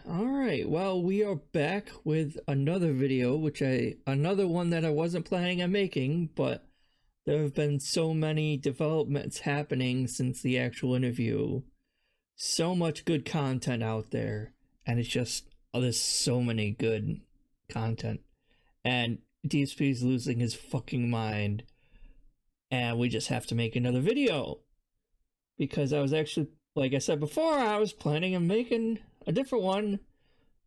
Alright, well, we are back with another video, another one that I wasn't planning on making, but there have been so many developments happening since the actual interview. So much good content out there, and it's just, there's so many good content. And DSP's losing his fucking mind, and we just have to make another video. Because I was actually, like I said before, I was planning on making a different one,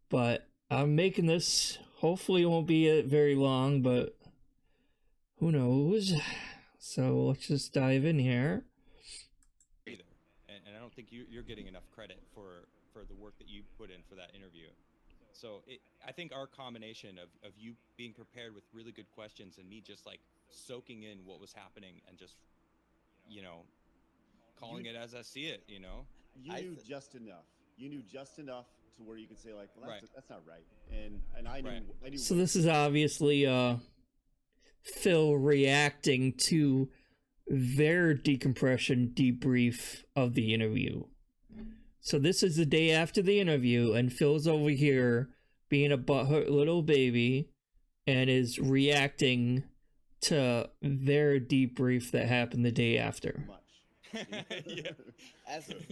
but I'm making this. Hopefully it won't be very long, but who knows. So let's just dive in here. And I don't think you're getting enough credit for the work that you put in for that interview. So I think our combination of you being prepared with really good questions and me just like soaking in what was happening and just, you know, calling it as I see it, you know. You knew just enough. You knew just enough to where you could say like, well, that's not right. And I knew. I knew. So this is obviously Phil reacting to their decompression debrief of the interview. So this is the day after the interview, and Phil's over here being a butthurt little baby and is reacting to their debrief that happened the day after. Yeah.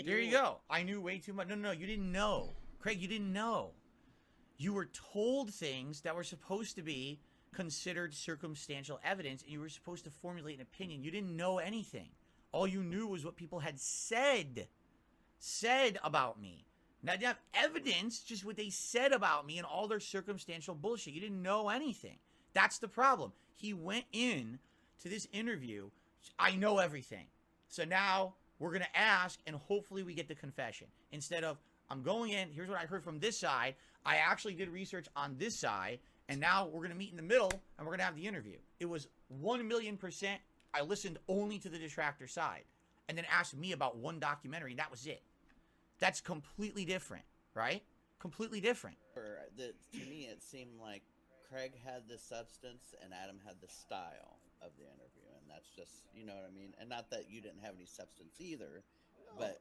There you go. I knew way too much. No, you didn't know. Craig, you didn't know. You were told things that were supposed to be considered circumstantial evidence, and you were supposed to formulate an opinion. You didn't know anything. All you knew was what people had said about me. Now, you have evidence, just what they said about me and all their circumstantial bullshit. You didn't know anything. That's the problem. He went in to this interview, I know everything. So now we're going to ask, and hopefully we get the confession. Instead of, I'm going in, here's what I heard from this side. I actually did research on this side, and now we're going to meet in the middle, and we're going to have the interview. It was 1,000,000%. I listened only to the detractor side, and then asked me about one documentary, and that was it. That's completely different, right? Completely different. To me, it seemed like Craig had the substance, and Adam had the style of the interview. That's just, you know what I mean? And not that you didn't have any substance either, but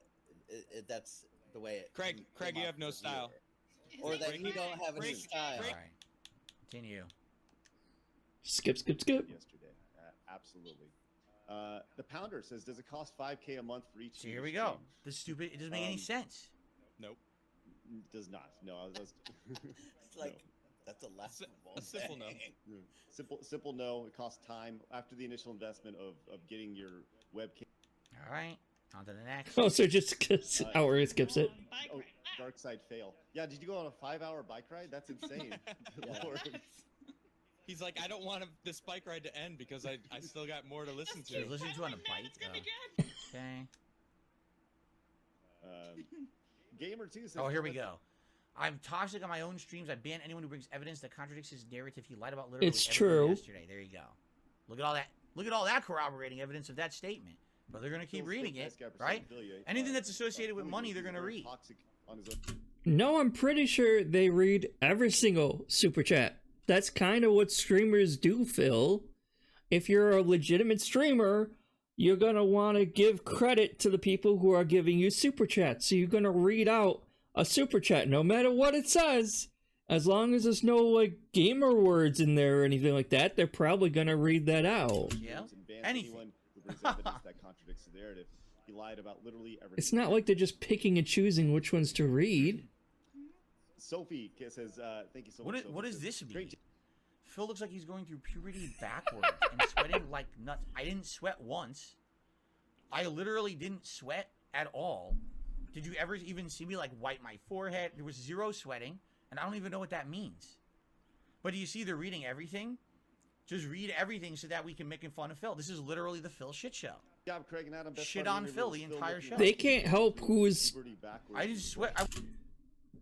that's the way it Craig, you have no style. Or that you don't have any style. All right. Continue. Skip. Yesterday. Absolutely. The Pounder says, does it cost $5K a month for each? So here we go. This stupid, it doesn't make any sense. Nope. Does not. No. It's like, no. That's a simple no. Simple no. It costs time after the initial investment of getting your webcam. All right, on to the next. Oh, so just hour skips it. Oh, dark side fail. Yeah, did you go on a 5-hour bike ride? That's insane. Lord. He's like, I don't want this bike ride to end because I still got more to listen to. Listen to on a bike. It's gonna be good. Okay. Gamer2 says. Oh, here we go. I'm toxic on my own streams. I ban anyone who brings evidence that contradicts his narrative. He lied about literally everything yesterday. There you go. Look at all that. Look at all that corroborating evidence of that statement. But they're going to keep reading it, right? Anything that's associated with money, they're going to read. No, I'm pretty sure they read every single super chat. That's kind of what streamers do, Phil. If you're a legitimate streamer, you're going to want to give credit to the people who are giving you super chats. So you're going to read out a super chat, no matter what it says, as long as there's no like gamer words in there or anything like that, they're probably gonna read that out. Yeah. Anyone who brings evidence that contradicts the narrative. He lied about literally everything. It's not like they're just picking and choosing which ones to read. Sophie says, "Thank you so much." What does this mean? Phil looks like he's going through puberty backwards and sweating like nuts. I didn't sweat once. I literally didn't sweat at all. Did you ever even see me like wipe my forehead? There was zero sweating, and I don't even know what that means. But do you see they're reading everything? Just read everything so that we can make fun of Phil. This is literally the Phil shit show. Good job, Craig and Adam. Shit on Phil the entire show. They can't help who's. I didn't sweat.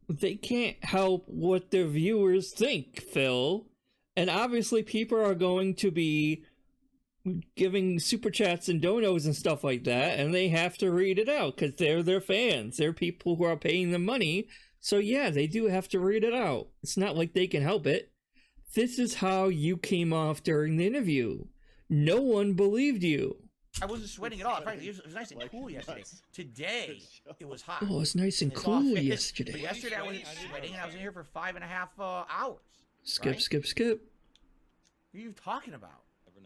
They can't help what their viewers think, Phil. And obviously, people are going to be giving super chats and donos and stuff like that, and they have to read it out because they're their fans. They're people who are paying them money. So yeah, they do have to read it out. It's not like they can help it. This is how you came off during the interview. No one believed you. I wasn't sweating at all. Frankly, it was nice and Like cool yesterday. nuts. Today, Good show. it was hot. Oh, it's nice and It's cool off. yesterday. But yesterday I was sweating, and I was in here for 5.5 hours. Skip, right? skip. What are you talking about? Never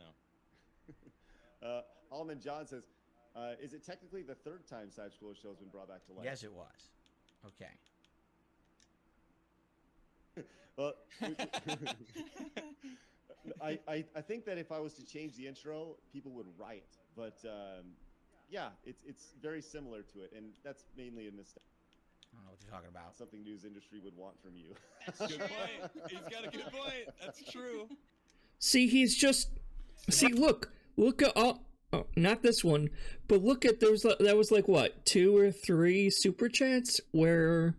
know. Alman John says, is it technically the third time Side Scroller Show has been brought back to life? Yes, it was. Okay. Well, I think that if I was to change the intro, people would write. But yeah, it's very similar to it, and that's mainly a mistake. I don't know what you're talking about. Something news industry would want from you. Good point. He's got a good point. That's true. See, he's just. See, look at all. Oh, not this one, but look at that was like what 2 or 3 super chats where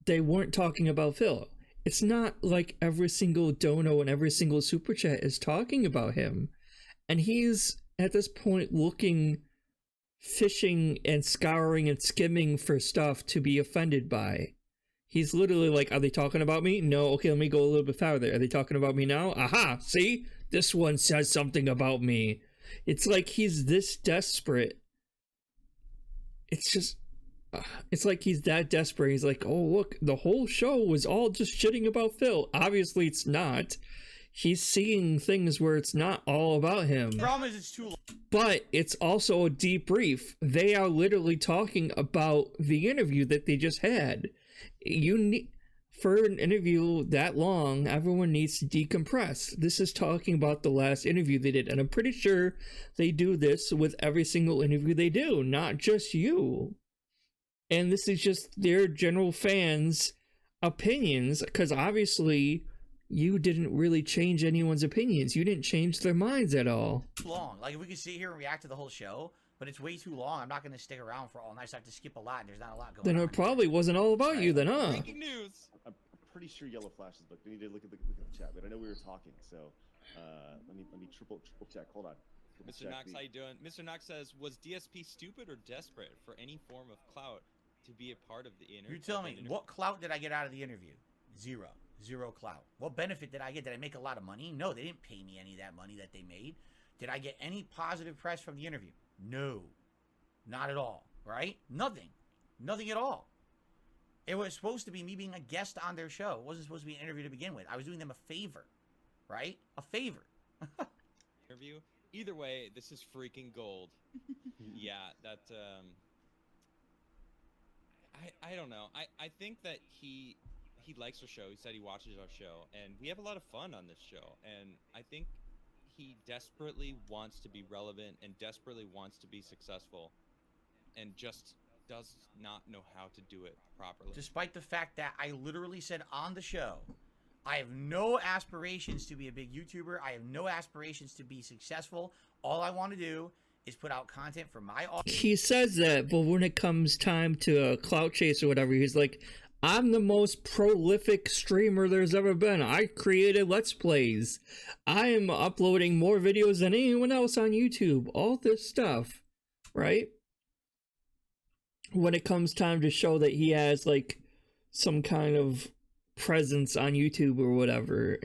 they weren't talking about Phil. It's not like every single dono and every single super chat is talking about him, and he's at this point fishing and scouring and skimming for stuff to be offended by. He's literally like, are they talking about me? No. Okay, let me go a little bit farther. Are they talking about me now? Aha, see? This one says something about me. It's like he's this desperate. It's just, it's like he's that desperate. He's like, oh, look, the whole show was all just shitting about Phil. Obviously, it's not. He's seeing things where it's not all about him. The problem is it's too long. But it's also a debrief. They are literally talking about the interview that they just had. You need, for an interview that long, everyone needs to decompress. This is talking about the last interview they did, and I'm pretty sure they do this with every single interview they do, not just you. And this is just their general fans' opinions, because obviously you didn't really change anyone's opinions. You didn't change their minds at all. Long. Like, if we could sit here and react to the whole show, but it's way too long. I'm not going to stick around for all night. So I have to skip a lot, and there's not a lot going on. Then it probably wasn't all about you then, huh? Breaking news. I'm pretty sure Yellow Flash is booked. I need to look at the chat, but I know we were talking, so let me triple check. Hold on. Mr. Knox, how you doing? Mr. Knox says, was DSP stupid or desperate for any form of clout to be a part of the interview? You tell me, what clout did I get out of the interview? Zero clout. What benefit did I get? Did I make a lot of money? No, they didn't pay me any of that money that they made. Did I get any positive press from the interview? No, not at all, right? Nothing at all. It was supposed to be me being a guest on their show. It wasn't supposed to be an interview to begin with. I was doing them a favor, right? A favor. Interview. Either way, this is freaking gold. Yeah, that, I don't know. I think that he likes our show. He said he watches our show, and we have a lot of fun on this show. And I think he desperately wants to be relevant and desperately wants to be successful, and just does not know how to do it properly. Despite the fact that I literally said on the show, I have no aspirations to be a big YouTuber. I have no aspirations to be successful. All I want to do is put out content for my audience. He says that, but when it comes time to clout chase or whatever, he's like, I'm the most prolific streamer there's ever been. I created Let's Plays. I am uploading more videos than anyone else on YouTube. All this stuff, right? When it comes time to show that he has, like, some kind of presence on YouTube or whatever,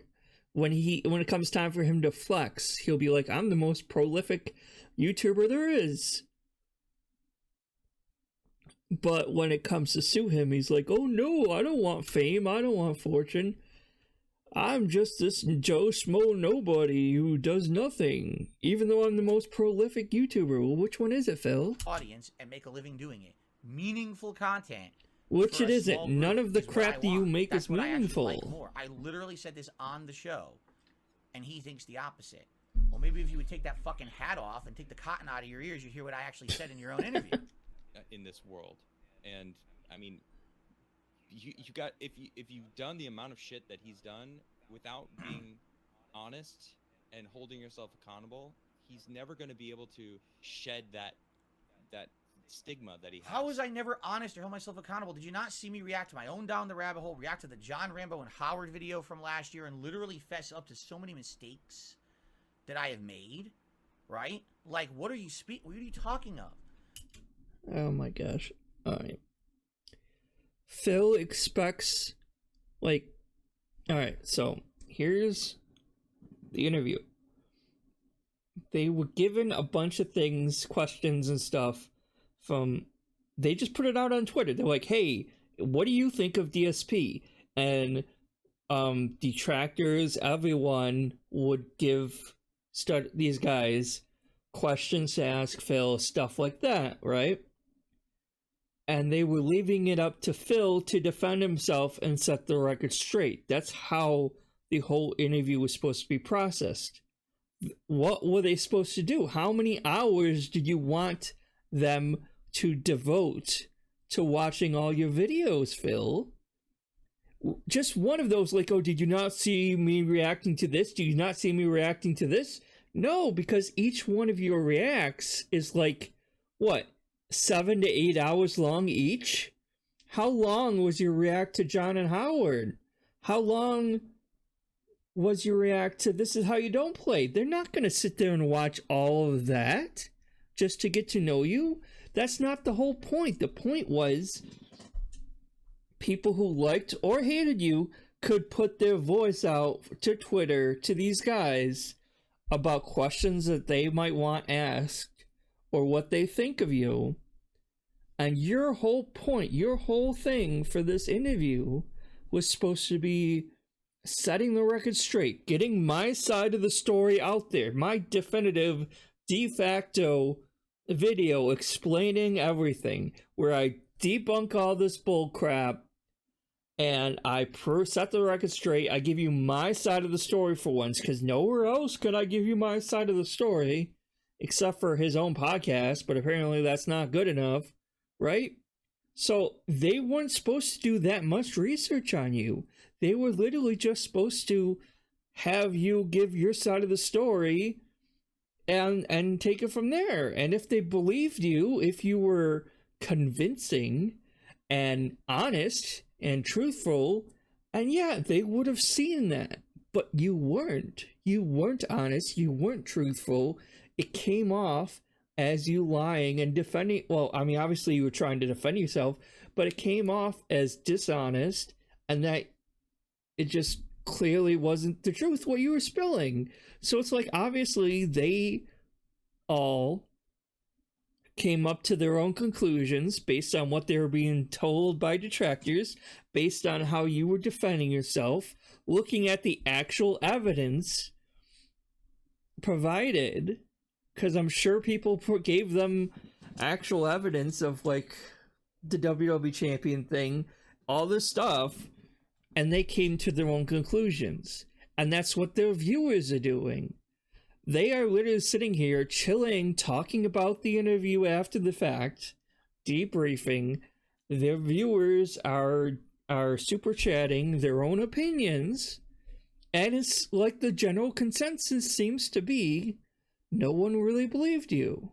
when it comes time for him to flex, he'll be like, I'm the most prolific YouTuber there is. But when it comes to sue him, he's like, oh no, I don't want fame, I don't want fortune. I'm just this Joe Schmo nobody who does nothing, even though I'm the most prolific YouTuber. Well, which one is it, Phil? Audience and make a living doing it. Meaningful content. Which it isn't. None of the crap that you make is meaningful. I literally said this on the show, and he thinks the opposite. Well, maybe if you would take that fucking hat off and take the cotton out of your ears, you'd hear what I actually said in your own interview. In this world. And I mean, you got, if you've done the amount of shit that he's done without being honest and holding yourself accountable, he's never going to be able to shed that stigma that he has. How was I never honest or hold myself accountable? Did you not see me react to my own Down the Rabbit Hole, react to the John Rambo and Howard video from last year, and literally fess up to so many mistakes that I have made, right? Like, what are you talking of? Oh my gosh. Alright. Phil expects, like, alright, so here's the interview. they were given a bunch of things, questions and stuff from, they just put it out on Twitter. They're like, hey, what do you think of DSP? And detractors, everyone would start these guys questions to ask Phil, stuff like that, right? And they were leaving it up to Phil to defend himself and set the record straight. That's how the whole interview was supposed to be processed. What were they supposed to do? How many hours did you want them to devote to watching all your videos, Phil? Just one of those, like, oh, did you not see me reacting to this? Did you not see me reacting to this? No, because each one of your reacts is like, what, 7 to 8 hours long each? How long was your react to John and Howard? How long was your react to This Is How You Don't Play? They're not going to sit there and watch all of that just to get to know you. That's not the whole point. The point was people who liked or hated you could put their voice out to Twitter to these guys about questions that they might want asked or what they think of you. And your whole point, your whole thing for this interview was supposed to be setting the record straight, getting my side of the story out there, my definitive de facto video explaining everything, where I debunk all this bull crap and I set the record straight. I give you my side of the story for once, because nowhere else could I give you my side of the story except for his own podcast, but apparently that's not good enough, right? So they weren't supposed to do that much research on you. They were literally just supposed to have you give your side of the story and take it from there. And if they believed you, if you were convincing and honest and truthful, and yeah, they would have seen that. But you weren't. You weren't honest. You weren't truthful. It came off as you lying and defending. Well, I mean, obviously you were trying to defend yourself, but it came off as dishonest, and that it just clearly wasn't the truth what you were spilling. So it's like, obviously they all came up to their own conclusions based on what they were being told by detractors, based on how you were defending yourself, looking at the actual evidence provided, because I'm sure people gave them actual evidence of, like, the WWE champion thing, all this stuff, and they came to their own conclusions. And that's what their viewers are doing. They are literally sitting here chilling, talking about the interview after the fact, debriefing. Their viewers are super chatting their own opinions, and it's like the general consensus seems to be no one really believed you.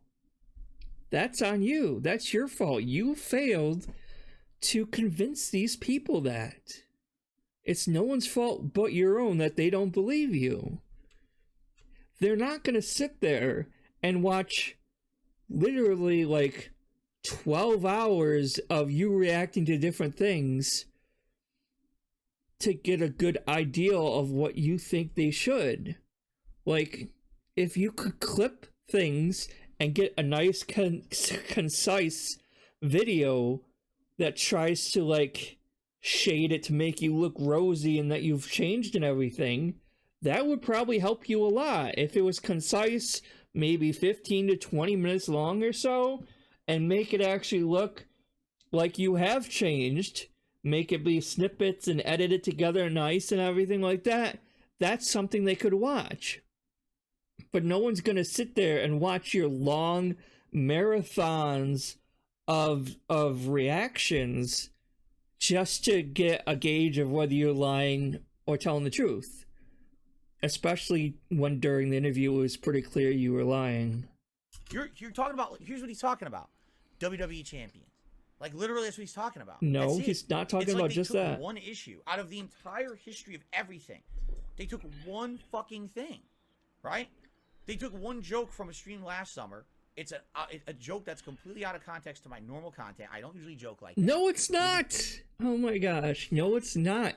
That's on you. That's your fault. You failed to convince these people that. It's no one's fault but your own that they don't believe you. They're not going to sit there and watch literally like 12 hours of you reacting to different things to get a good idea of what you think they should. Like, if you could clip things and get a nice concise video that tries to, like, shade it to make you look rosy and that you've changed and everything, that would probably help you a lot. If it was concise, maybe 15 to 20 minutes long or so, and make it actually look like you have changed, make it be snippets and edit it together nice and everything like that, that's something they could watch. But no one's going to sit there and watch your long marathons of reactions just to get a gauge of whether you're lying or telling the truth. Especially when during the interview it was pretty clear you were lying. You're talking about, here's what he's talking about. WWE champion. Like, literally that's what he's talking about. No, he's not talking about just that. They took one issue out of the entire history of everything. They took one fucking thing, right? They took one joke from a stream last summer. It's a joke that's completely out of context to my normal content. I don't usually joke like that. No, it's not. Oh my gosh. No, it's not.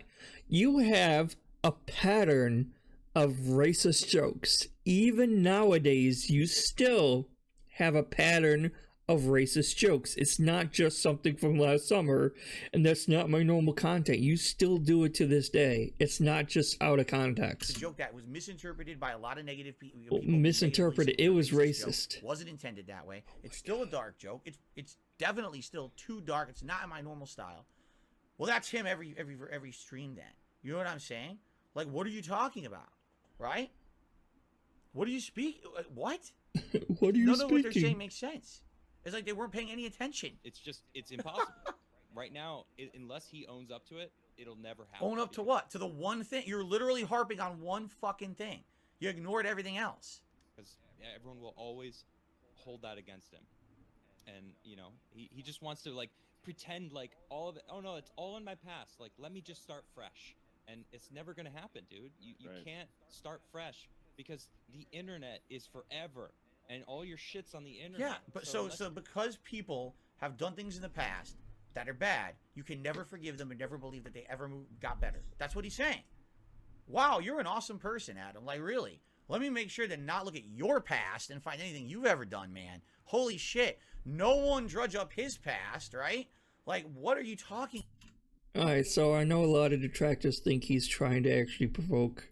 You have a pattern of racist jokes. Even nowadays, you still have a pattern of racist jokes. It's not just something from last summer, and that's not my normal content. You still do it to this day. It's not just out of context. It's a joke that was misinterpreted by a lot of negative people. Misinterpreted. It was racist. Joke. Wasn't intended that way. It's still a dark joke. It's definitely still too dark. It's not in my normal style. Well, that's him every stream then. You know what I'm saying? Like, what are you talking about? Right? What do you speak? What? What are you None speaking? of what they're saying makes sense. It's like they weren't paying any attention. It's impossible. Right now, unless he owns up to it, it'll never happen. Own up to what? To the one thing? You're literally harping on one fucking thing. You ignored everything else. Because everyone will always hold that against him. And, you know, he just wants to, like, pretend like all of it, oh no, it's all in my past. Like, let me just start fresh. And it's never going to happen, dude. You Right. can't start fresh because the internet is forever. And all your shit's on the internet. Yeah, but so because people have done things in the past that are bad, you can never forgive them and never believe that they ever got better. That's what he's saying. Wow, you're an awesome person, Adam. Like, really? Let me make sure to not look at your past and find anything you've ever done, man. Holy shit. No one drudge up his past, right? Like, what are you talking? Alright, so I know a lot of detractors think he's trying to actually provoke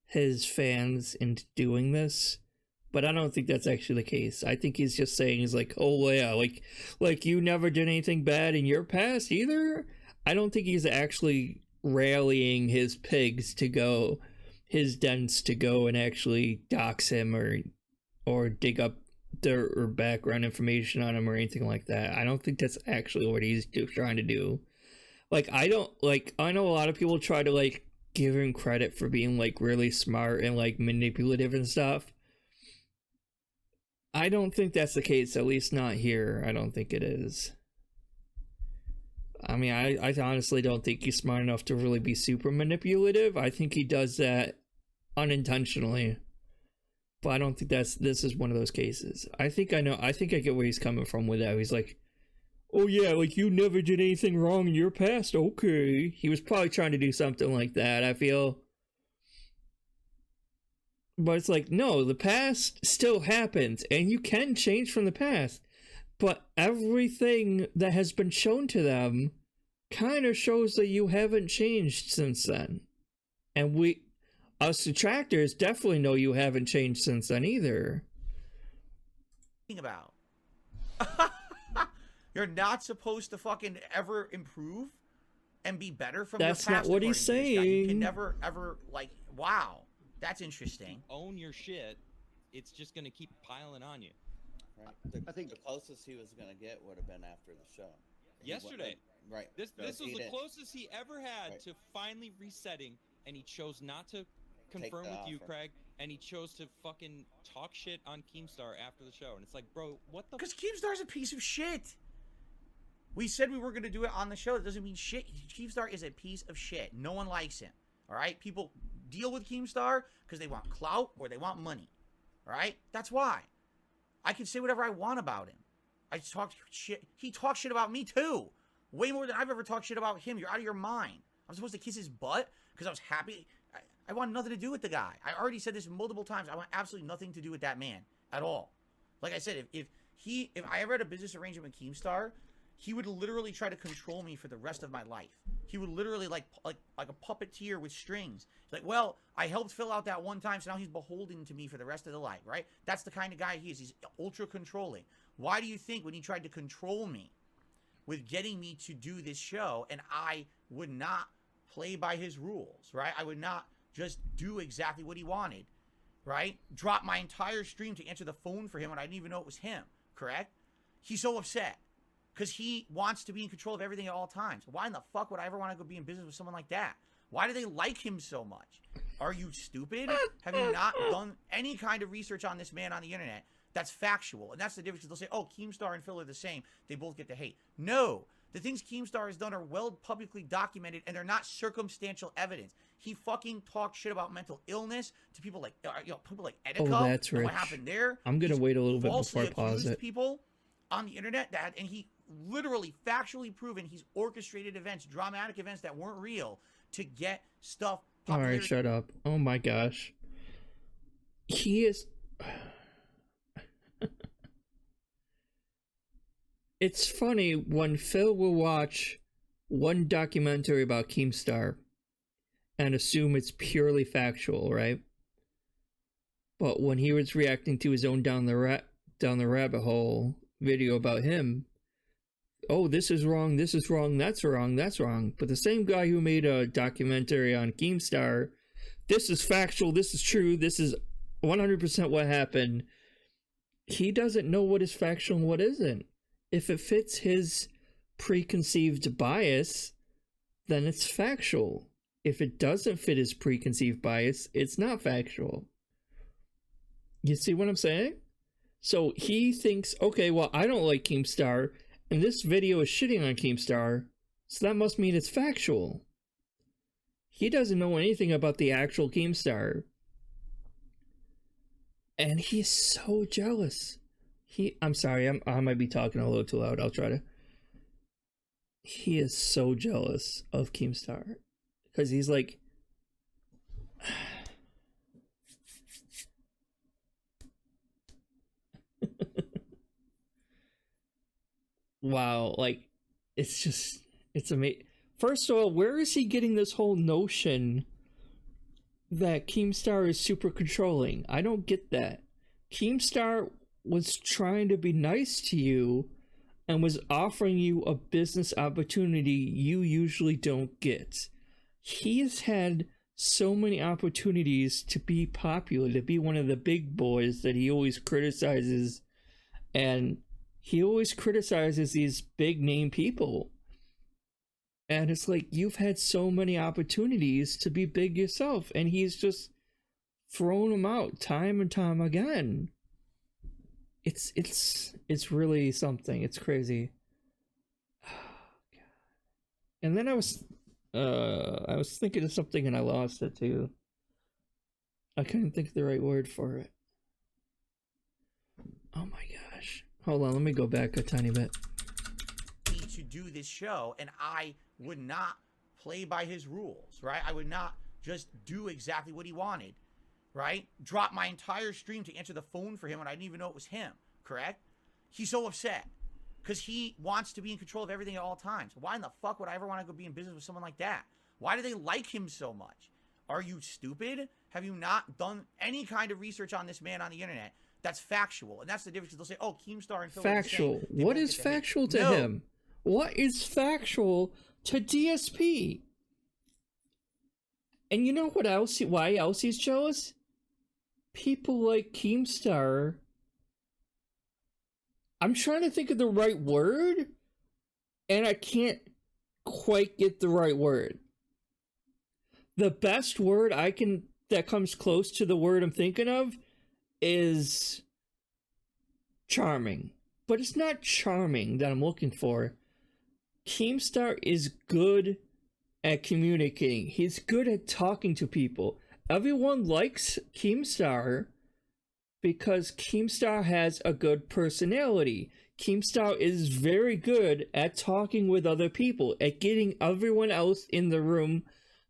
his fans into doing this. But I don't think that's actually the case. I think he's just saying, he's like, oh yeah, like you never did anything bad in your past either? I don't think he's actually rallying his pigs to go, his dents to go and actually dox him or dig up dirt or background information on him or anything like that. I don't think that's actually what he's trying to do. Like, I know a lot of people try to, like, give him credit for being, like, really smart and, like, manipulative and stuff. I don't think that's the case, at least not here. I don't think it is. I mean, I honestly don't think he's smart enough to really be super manipulative. I think he does that unintentionally. But I don't think this is one of those cases. I think I get where he's coming from with that. He's like, oh yeah, like you never did anything wrong in your past. Okay. He was probably trying to do something like that, I feel. But it's like, no, the past still happens, and you can change from the past. But everything that has been shown to them kind of shows that you haven't changed since then. And us detractors definitely know you haven't changed since then either. About you're not supposed to fucking ever improve and be better from That's your past. not what he's saying. You can never ever, like, wow, that's interesting. Own your shit. It's just gonna keep piling on you. Right. I think the closest he was gonna get would have been after the show. Yesterday. Right. This was He the didn't- closest he ever had Right. to finally resetting, and he chose not to confirm the with you, offer. Craig, and he chose to fucking talk shit on Keemstar after the show. And it's like, bro, what the? Because Keemstar's a piece of shit. We said we were going to do it on the show. That doesn't mean shit. Keemstar is a piece of shit. No one likes him. All right? People deal with Keemstar because they want clout or they want money. All right? That's why. I can say whatever I want about him. I talk shit. He talks shit about me too. Way more than I've ever talked shit about him. You're out of your mind. I'm supposed to kiss his butt because I was happy. I want nothing to do with the guy. I already said this multiple times. I want absolutely nothing to do with that man at all. Like I said, if I ever had a business arrangement with Keemstar, he would literally try to control me for the rest of my life. He would literally like a puppeteer with strings. Like, well, I helped fill out that one time, so now he's beholden to me for the rest of the life, right? That's the kind of guy he is. He's ultra controlling. Why do you think when he tried to control me with getting me to do this show, and I would not play by his rules, right? I would not just do exactly what he wanted, right? Drop my entire stream to answer the phone for him when I didn't even know it was him, correct? He's so upset because he wants to be in control of everything at all times. Why in the fuck would I ever want to go be in business with someone like that? Why do they like him so much? Are you stupid? Have you not done any kind of research on this man on the internet that's factual? And that's the difference. They'll say, oh, Keemstar and Phil are the same. They both get to hate. No. The things Keemstar has done are well publicly documented, and they're not circumstantial evidence. He fucking talked shit about mental illness to people like, people like Etika. Oh, that's and rich. what happened there? I'm gonna He's wait a little bit falsely before I pause accused it. people on the internet and he literally factually proven he's orchestrated events, dramatic events that weren't real to get stuff Alright, shut up. Oh my gosh. He is... It's funny when Phil will watch one documentary about Keemstar and assume it's purely factual, right? But when he was reacting to his own down the rabbit hole video about him, oh, this is wrong, that's wrong. But the same guy who made a documentary on Keemstar, this is factual, this is true, this is 100% what happened. He doesn't know what is factual and what isn't. If it fits his preconceived bias, then it's factual. If it doesn't fit his preconceived bias, it's not factual. You see what I'm saying? So he thinks, okay, well, I don't like Keemstar, and this video is shitting on Keemstar, so that must mean it's factual. He doesn't know anything about the actual Keemstar. And he's so jealous. I'm sorry, I might be talking a little too loud. I'll try to. He is so jealous of Keemstar. Because he's like... Wow, like, it's amazing. First of all, where is he getting this whole notion that Keemstar is super controlling? I don't get that. Keemstar was trying to be nice to you and was offering you a business opportunity you usually don't get. He has had so many opportunities to be popular, to be one of the big boys that he always criticizes, and he always criticizes these big name people. And it's like, you've had so many opportunities to be big yourself, and he's just thrown them out time and time again. It's really something. It's crazy. And then I was thinking of something and I lost it too. I couldn't think of the right word for it. Oh my gosh. Hold on, let me go back a tiny bit. To do this show, and I would not play by his rules, right? I would not just do exactly what he wanted, right? Drop my entire stream to answer the phone for him when I didn't even know it was him, correct? He's so upset because he wants to be in control of everything at all times. Why in the fuck would I ever want to go be in business with someone like that? Why do they like him so much? Are you stupid? Have you not done any kind of research on this man on the internet that's factual? And that's the difference. They'll say, oh, Keemstar and Phil factual. What is factual to him? What is factual to DSP? And you know what else? Why else he's jealous? People like Keemstar. I'm trying to think of the right word, and I can't quite get the right word. The best word that comes close to the word I'm thinking of is charming. But it's not charming that I'm looking for. Keemstar is good at communicating. He's good at talking to people. Everyone likes Keemstar because Keemstar has a good personality. Keemstar is very good at talking with other people, at getting everyone else in the room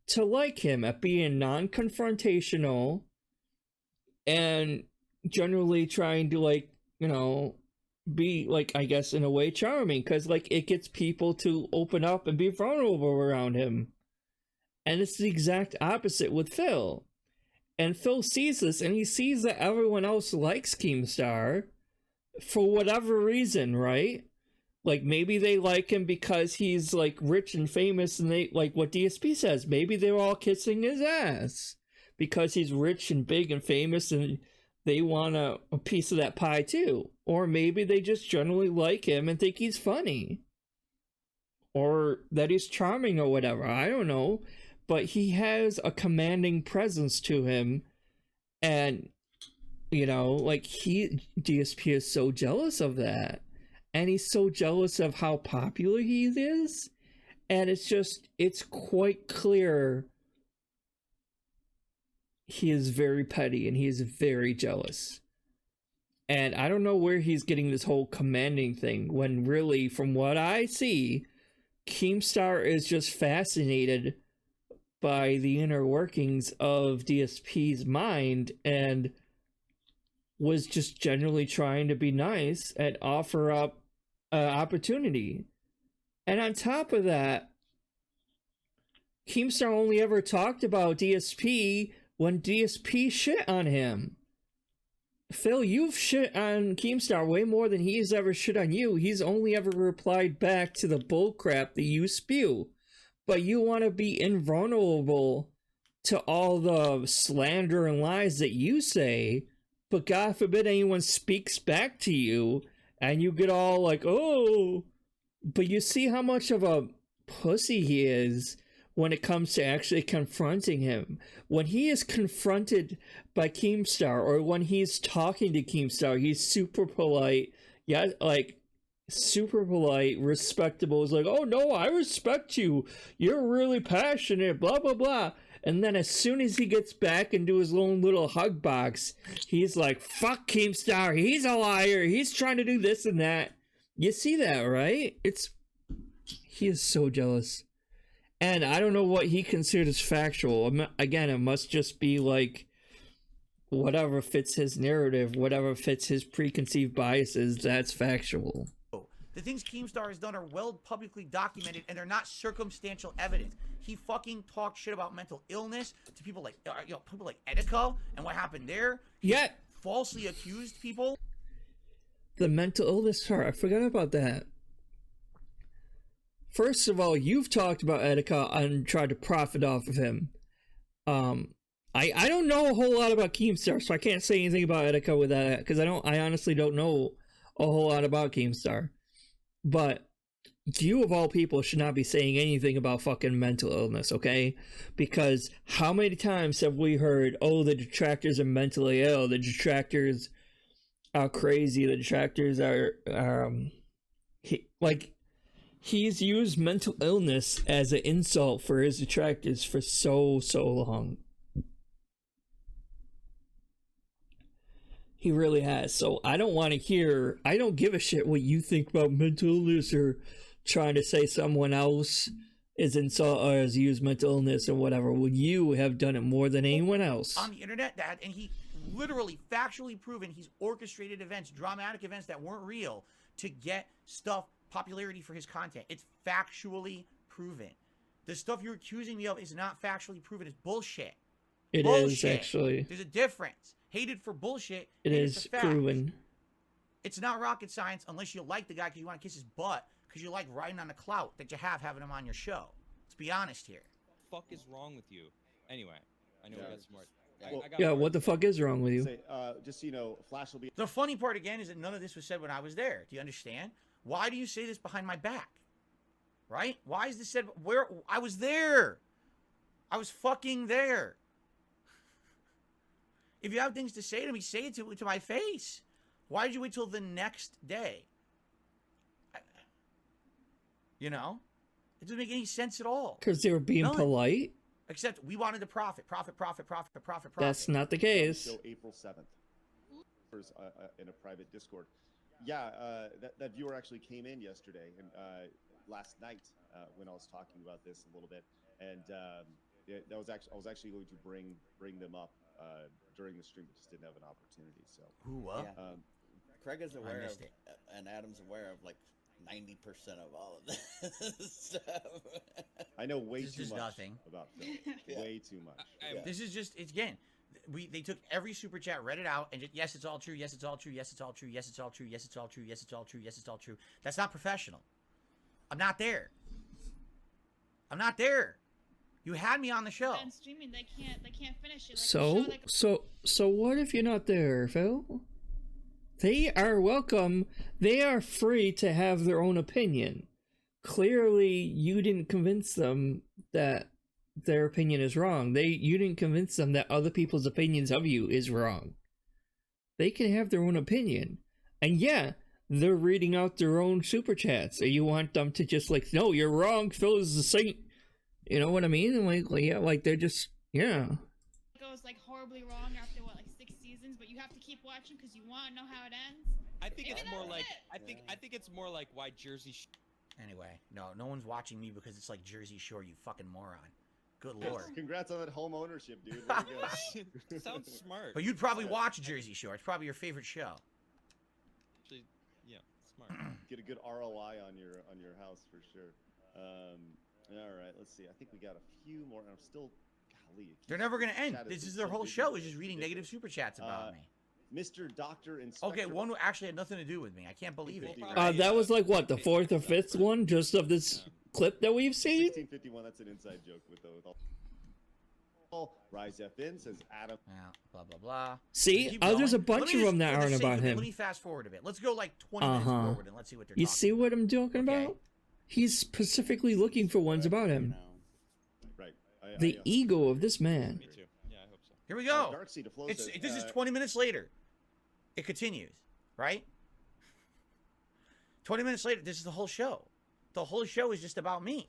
to like him, at being non-confrontational, and generally trying to, like, you know, be, like, I guess in a way charming, because, like, it gets people to open up and be vulnerable around him. And it's the exact opposite with Phil. And Phil sees this, and he sees that everyone else likes Keemstar for whatever reason, right? Like, maybe they like him because he's, like, rich and famous, and they, like what DSP says, maybe they're all kissing his ass because he's rich and big and famous, and they want a piece of that pie too. Or maybe they just generally like him and think he's funny. Or that he's charming or whatever. I don't know. But he has a commanding presence to him. And, you know, like, DSP is so jealous of that. And he's so jealous of how popular he is. And it's quite clear he is very petty and he is very jealous. And I don't know where he's getting this whole commanding thing, when really, from what I see, Keemstar is just fascinated by the inner workings of DSP's mind and was just generally trying to be nice and offer up an opportunity. And on top of that, Keemstar only ever talked about DSP when DSP shit on him. Phil, you've shit on Keemstar way more than he's ever shit on you. He's only ever replied back to the bullcrap that you spew. But you want to be invulnerable to all the slander and lies that you say, but God forbid anyone speaks back to you, and you get all like, oh, but you see how much of a pussy he is when it comes to actually confronting him. When he is confronted by Keemstar, or when he's talking to Keemstar, he's super polite, yeah, like, super polite, respectable. Is like, oh no, I respect you, you're really passionate, blah blah blah. And then as soon as he gets back into his own little hug box, he's like, fuck Keemstar, he's a liar, he's trying to do this and that. You see that, right? He is so jealous. And I don't know what he considers factual. Again, it must just be like whatever fits his narrative, whatever fits his preconceived biases, that's factual. The things Keemstar has done are well publicly documented, and they're not circumstantial evidence. He fucking talked shit about mental illness to people like, people like Etika, and what happened there. Yeah. Falsely accused people. The mental illness part, I forgot about that. First of all, you've talked about Etika and tried to profit off of him. I don't know a whole lot about Keemstar, so I can't say anything about Etika with that, because I honestly don't know a whole lot about Keemstar. But you of all people should not be saying anything about fucking mental illness, okay? Because how many times have we heard, oh, the detractors are mentally ill, the detractors are crazy, the detractors are he's used mental illness as an insult for his detractors for so long. He really has. So I don't want to hear, I don't give a shit what you think about mental illness or trying to say someone else is insult or has used mental illness or whatever, when you have done it more than anyone else. On the internet, Dad, and he literally factually proven he's orchestrated events, dramatic events that weren't real to get stuff, popularity for his content. It's factually proven. The stuff you're accusing me of is not factually proven. It's bullshit. It is, actually. There's a difference. Hated for bullshit. It is proven. It's not rocket science unless you like the guy because you want to kiss his butt because you like riding on the clout that you have having him on your show. Let's be honest here. What the fuck is wrong with you? Anyway, I know we got some more. Yeah, what the fuck is wrong with you? Just so you know, Flash will be. The funny part again is that none of this was said when I was there. Do you understand? Why do you say this behind my back? Right? Why is this said? Where I was there. I was fucking there. If you have things to say to me, say it to my face. Why did you wait till the next day? You know? It doesn't make any sense at all. Because they were being polite? Except we wanted to profit. That's not the case. Until April 7th. In a private Discord. Yeah, that viewer actually came in yesterday and last night when I was talking about this a little bit. And I was actually going to bring them up during the stream, but just didn't have an opportunity. So yeah. Craig is aware of, and Adam's aware of like 90% of all of this stuff. I know way this too much nothing. About Phil. Yeah. Way too much. This is just, it's again, they took every super chat, read it out, and just, yes, it's all true, yes, it's all true, yes, it's all true, yes, it's all true, yes, it's all true, yes, it's all true, yes, it's all true. That's not professional. I'm not there. I'm not there. You had me on the show. And streaming, they can't finish it. So what if you're not there, Phil? They are welcome. They are free to have their own opinion. Clearly, you didn't convince them that their opinion is wrong. You didn't convince them that other people's opinions of you is wrong. They can have their own opinion. And yeah, they're reading out their own super chats. So you want them to just like, no, you're wrong. Phil is the saint. You know what I mean? Like they're just, yeah. It goes like horribly wrong after what, like 6 seasons, but you have to keep watching because you want to know how it ends. I think it's more like I think it's more like why Jersey. Anyway, no one's watching me because it's like Jersey Shore, you fucking moron. Good lord. Congrats on that home ownership, dude. Way to go. Sounds smart. But you'd probably watch Jersey Shore. It's probably your favorite show. Actually, yeah, smart. Get a good ROI on your house for sure. All right, let's see. I think we got a few more. I'm still, golly. They're never gonna end. Chat This is is their so whole busy. show. Is just reading Ridiculous. negative super chats about me. Mr. Doctor Inspector. Okay, one actually had nothing to do with me. I can't believe it. That was like what, the fourth or fifth one just of this clip that we've seen? 1651. That's an inside joke with all. Rise FN says Adam. Yeah, blah blah blah. See, Keep there's a going. bunch Let me of them just- that for the aren't sake about of it, him. Let me fast forward a bit. Let's go like 20 minutes forward and let's see what they're You talking see what I'm talking Okay. about? He's specifically looking for ones about him. Right. The ego of this man. Me too. Yeah, I hope so. Here we go. Darkseid to Flow It's says, this is 20 minutes later. It continues, right? 20 minutes later, this is the whole show. The whole show is just about me.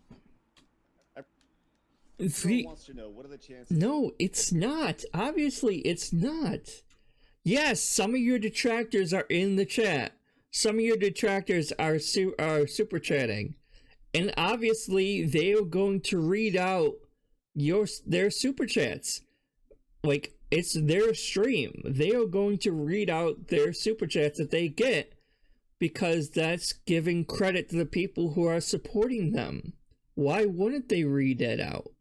Everyone wants to know what are the chances. No, it's not. Obviously, it's not. Yes, some of your detractors are in the chat. Some of your detractors are super chatting, and obviously they are going to read out their super chats. Like, it's their stream. They are going to read out their super chats that they get because that's giving credit to the people who are supporting them. Why wouldn't they read that out?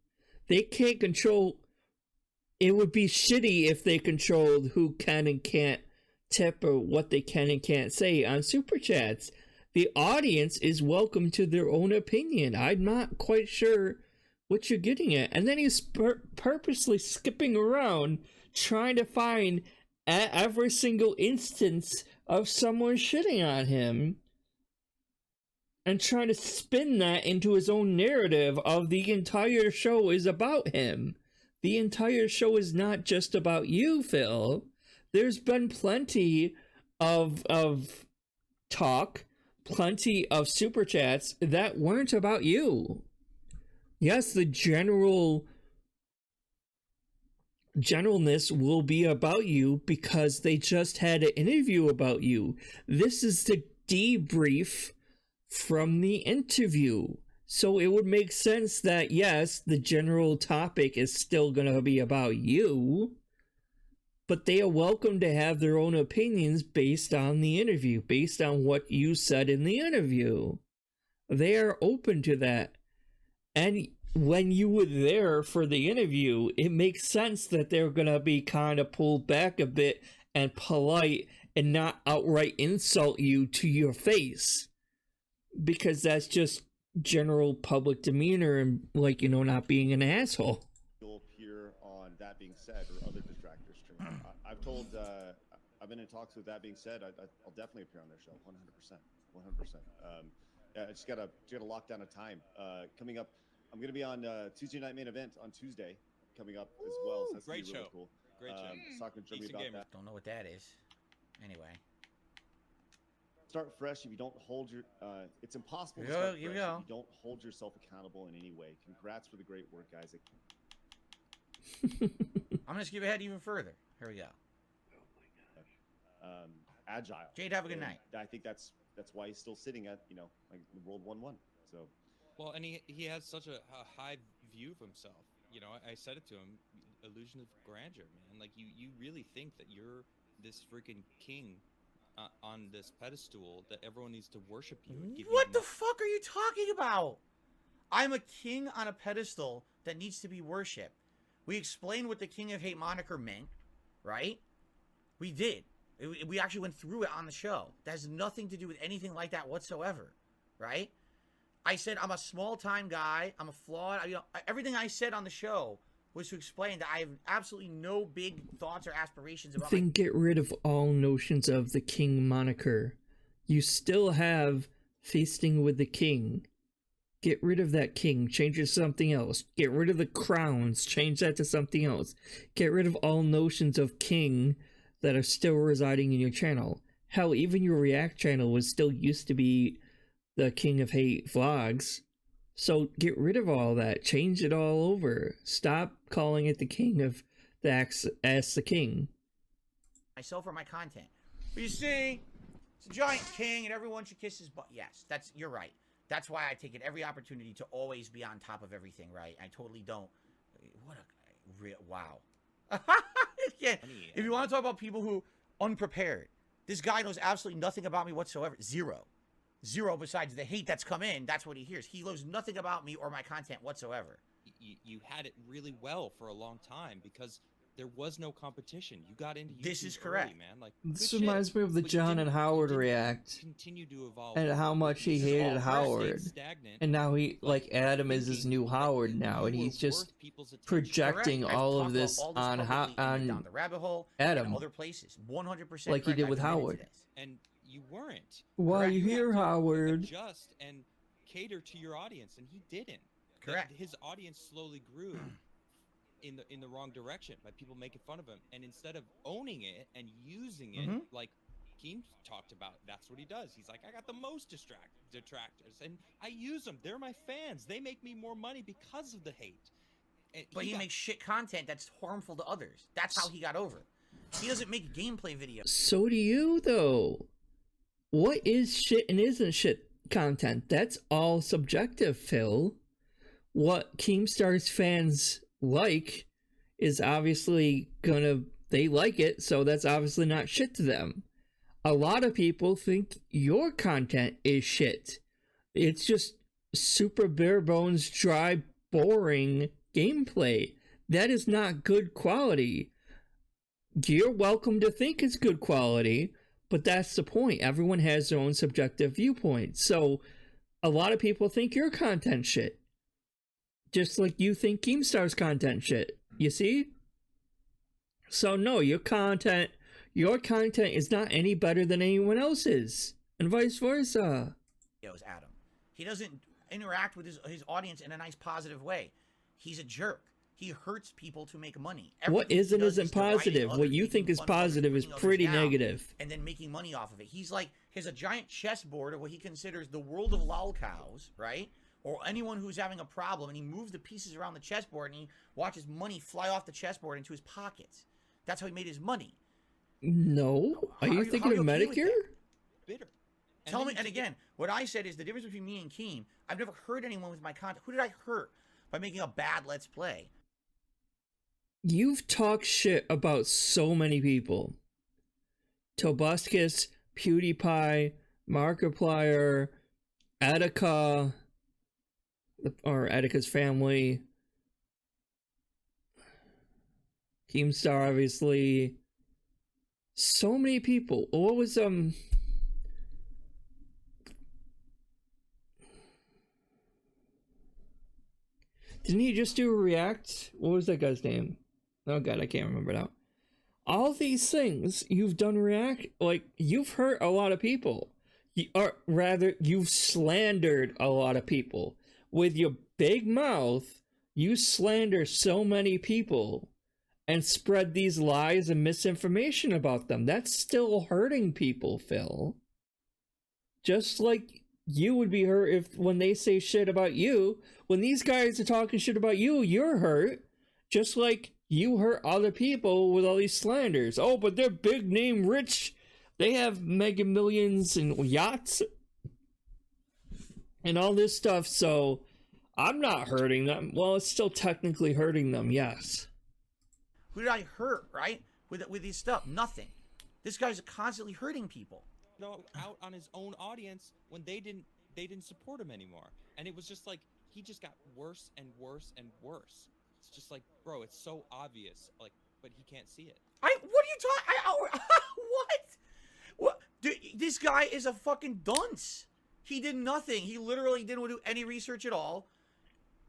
They can't control. It would be shitty if they controlled who can and can't tip or what they can and can't say on super chats. The audience is welcome to their own opinion. I'm not quite sure what you're getting at. And then he's purposely skipping around trying to find every single instance of someone shitting on him and trying to spin that into his own narrative of the entire show is about him. The entire show is not just about you, Phil. There's been plenty of talk, plenty of super chats that weren't about you. Yes, the generalness will be about you because they just had an interview about you. This is the debrief from the interview. So it would make sense that, yes, the general topic is still going to be about you, but they are welcome to have their own opinions based on the interview, based on what you said in the interview. They are open to that. And when you were there for the interview, it makes sense that they're going to be kind of pulled back a bit and polite and not outright insult you to your face. Because that's just general public demeanor and, like, you know, not being an asshole. You'll appear on That Being Said or other distractor streams. I've told, I've been in talks with That Being Said. I'll definitely appear on their show, 100%. Yeah, I just gotta lock down a time. Coming up, I'm gonna be on Tuesday Night Main Event on Tuesday, coming up as well. So that's gonna Great be really show. cool. Great show. Talking to Jeremy Decent about gamer. that. Don't know what that is. Anyway. Start fresh if you don't hold your it's impossible to Here we start go, here we fresh go. if you don't hold yourself accountable in any way. Congrats for the great work, guys. I'm gonna skip ahead even further. Here we go. Agile. Jade, have a good And night. I think that's why he's still sitting at, you know, like the World 1-1. So Well, and he has such a high view of himself. You know, I said it to him, illusion of grandeur, man. Like, you really think that you're this freaking king on this pedestal that everyone needs to worship you. And give What you the fuck are you talking about? I'm a king on a pedestal that needs to be worshipped. We explained what the King of Hate moniker meant, right? We did. We actually went through it on the show. That has nothing to do with anything like that whatsoever, right? I said I'm a small-time guy. I'm a flawed. You know, everything I said on the show was to explain that I have absolutely no big thoughts or aspirations about. Then get rid of all notions of the king moniker. You still have feasting with the king. Get rid of that king, change it to something else. Get rid of the crowns, change that to something else. Get rid of all notions of king that are still residing in your channel. Hell, even your React channel was still used to be the King of Hate vlogs. So get rid of all that. Change it all over. Stop calling it the King of the Ask the King. Myself or my content. But you see, it's a giant king and everyone should kiss his butt. Yes, you're right. That's why I take it every opportunity to always be on top of everything, right? I totally don't Wow. Yeah. If you want to talk about people who unprepared, this guy knows absolutely nothing about me whatsoever. Zero. Besides the hate that's come in, that's what he hears. He knows nothing about me or my content whatsoever. You had it really well for a long time because there was no competition. You got into YouTube This is early, correct. man. Like, This good reminds shit. me of the But you John didn't- and you Howard didn't react Continue to evolve. and how much he This is hated all- Howard. stagnant. And now he, like, Adam is his thinking new that Howard you now, and were he's just worth people's attention. projecting Correct. I've all talked of about this all this on publicly and down the rabbit hole Adam, and other places. 100%. like he correct. did I with committed to Howard. this. And you weren't. Why Correct. you had here, to Howard? Adjust and cater to your audience, and he didn't. Correct. His audience slowly grew in the wrong direction by people making fun of him, and instead of owning it and using it, like Keem talked about, that's what he does. He's like, I got the most detractors, and I use them. They're my fans. They make me more money because of the hate. And But he makes shit content that's harmful to others. That's how he got over. He doesn't make gameplay videos. So do you, though. What is shit and isn't shit content? That's all subjective, Phil. What Keemstar's fans like is obviously they like it, so that's obviously not shit to them. A lot of people think your content is shit. It's just super bare bones, dry, boring gameplay. That is not good quality. You're welcome to think it's good quality, but that's the point. Everyone has their own subjective viewpoint. So a lot of people think your content shit. Just like you think Keemstar's content shit. You see? So no, your content is not any better than anyone else's. And vice versa. Adam. He doesn't interact with his audience in a nice positive way. He's a jerk. He hurts people to make money. What Everything he isn't does isn't is deriding positive. others, What you making think is fun of others, positive is bringing others pretty down, negative. and then making money off of it. He has a giant chessboard of what he considers the world of lolcows, right? Or anyone who's having a problem, and he moves the pieces around the chessboard, and he watches money fly off the chessboard into his pockets. That's how he made his money. No. Are you thinking of okay with Medicare? that? bitter. Tell me, and again, what I said is the difference between me and Keem, I've never hurt anyone with my content. Who did I hurt by making a bad Let's Play? You've talked shit about so many people. Tobuscus, PewDiePie, Markiplier, Etika, or Etika's family, Keemstar, obviously. So many people. What was Didn't he just do a react? What was that guy's name? Oh god, I can't remember now. All these things you've done react, like, you've hurt a lot of people. Or rather, you've slandered a lot of people. With your big mouth, you slander so many people and spread these lies and misinformation about them. That's still hurting people, Phil. Just like you would be hurt if when they say shit about you. When these guys are talking shit about you, you're hurt. Just like you hurt other people with all these slanders. Oh, but they're big name rich. They have mega millions and yachts and all this stuff. So I'm not hurting them. Well, it's still technically hurting them, yes. Who did I hurt, right? With this stuff? Nothing. This guy's constantly hurting people. No, out on his own audience when they didn't support him anymore. And it was just like he just got worse and worse and worse. It's just like, bro, it's so obvious, like, but he can't see it. What are you talking? What? Dude, this guy is a fucking dunce. He did nothing. He literally didn't do any research at all.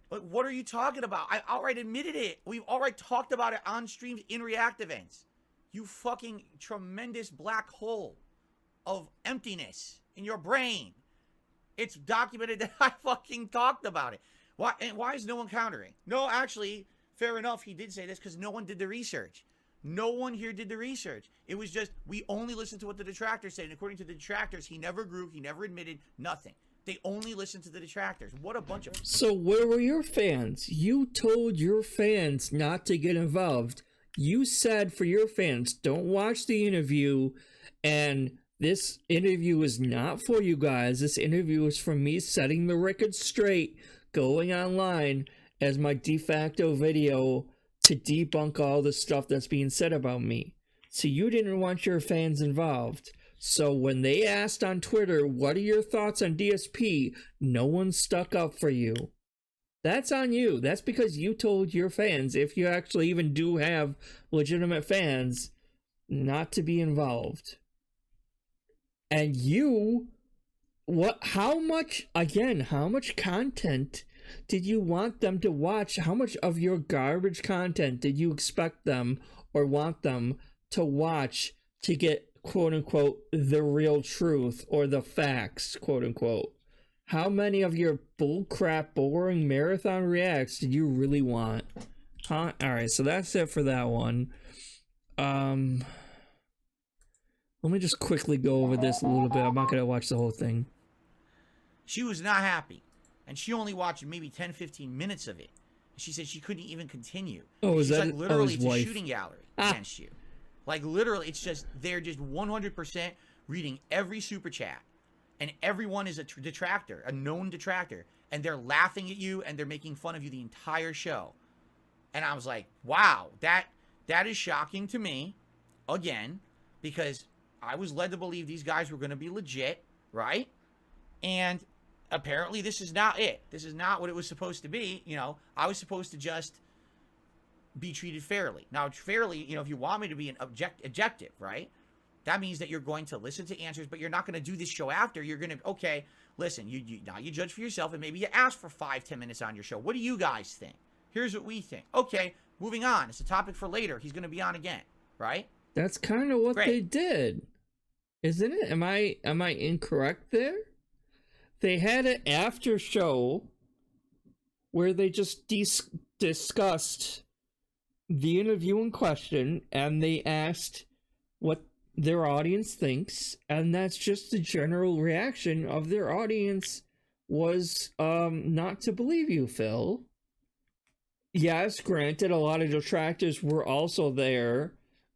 Like, what are you talking about? I outright admitted it. We've outright talked about it on streams in React events. You fucking tremendous black hole of emptiness in your brain. It's documented that I fucking talked about it. Why is no one countering? No, actually, fair enough, he did say this because no one did the research. No one here did the research. It was just, we only listened to what the detractors said. And according to the detractors, he never grew, he never admitted, nothing. They only listened to the detractors. What a bunch of... So where were your fans? You told your fans not to get involved. You said for your fans, don't watch the interview, and this interview is not for you guys. This interview is for me setting the record straight, going online as my de facto video to debunk all the stuff that's being said about me. So you didn't want your fans involved. So when they asked on Twitter, what are your thoughts on DSP? No one stuck up for you. That's on you. That's because you told your fans, if you actually even do have legitimate fans, not to be involved. And you, how much content did you want them to watch? How much of your garbage content did you expect them or want them to watch to get, quote unquote, the real truth or the facts, quote unquote? How many of your bullcrap, boring marathon reacts did you really want? Huh? Alright, so that's it for that one. Let me just quickly go over this a little bit. I'm not going to watch the whole thing. She was not happy. And she only watched maybe 10, 15 minutes of it. She said she couldn't even continue. Oh, is She's that like, literally, his it's a wife? shooting gallery against you. Like, literally, it's just, they're just 100% reading every super chat. And everyone is a detractor, a known detractor. And they're laughing at you, and they're making fun of you the entire show. And I was like, wow, that is shocking to me, again, because I was led to believe these guys were going to be legit, right? And apparently this is not it. This is not what it was supposed to be. You know, I was supposed to just be treated fairly. Now, fairly, you know, if you want me to be an objective, right? That means that you're going to listen to answers, but you're not going to do this show after. You're going to, okay, listen, now you judge for yourself, and maybe you ask for 5-10 minutes on your show. What do you guys think? Here's what we think. Okay, moving on. It's a topic for later. He's going to be on again, right? That's kind of what they did, isn't it? Am I incorrect there? They had an after show where they just discussed the interview in question, and they asked what their audience thinks, and that's just the general reaction of their audience was not to believe you, Phil. Yes, granted, a lot of detractors were also there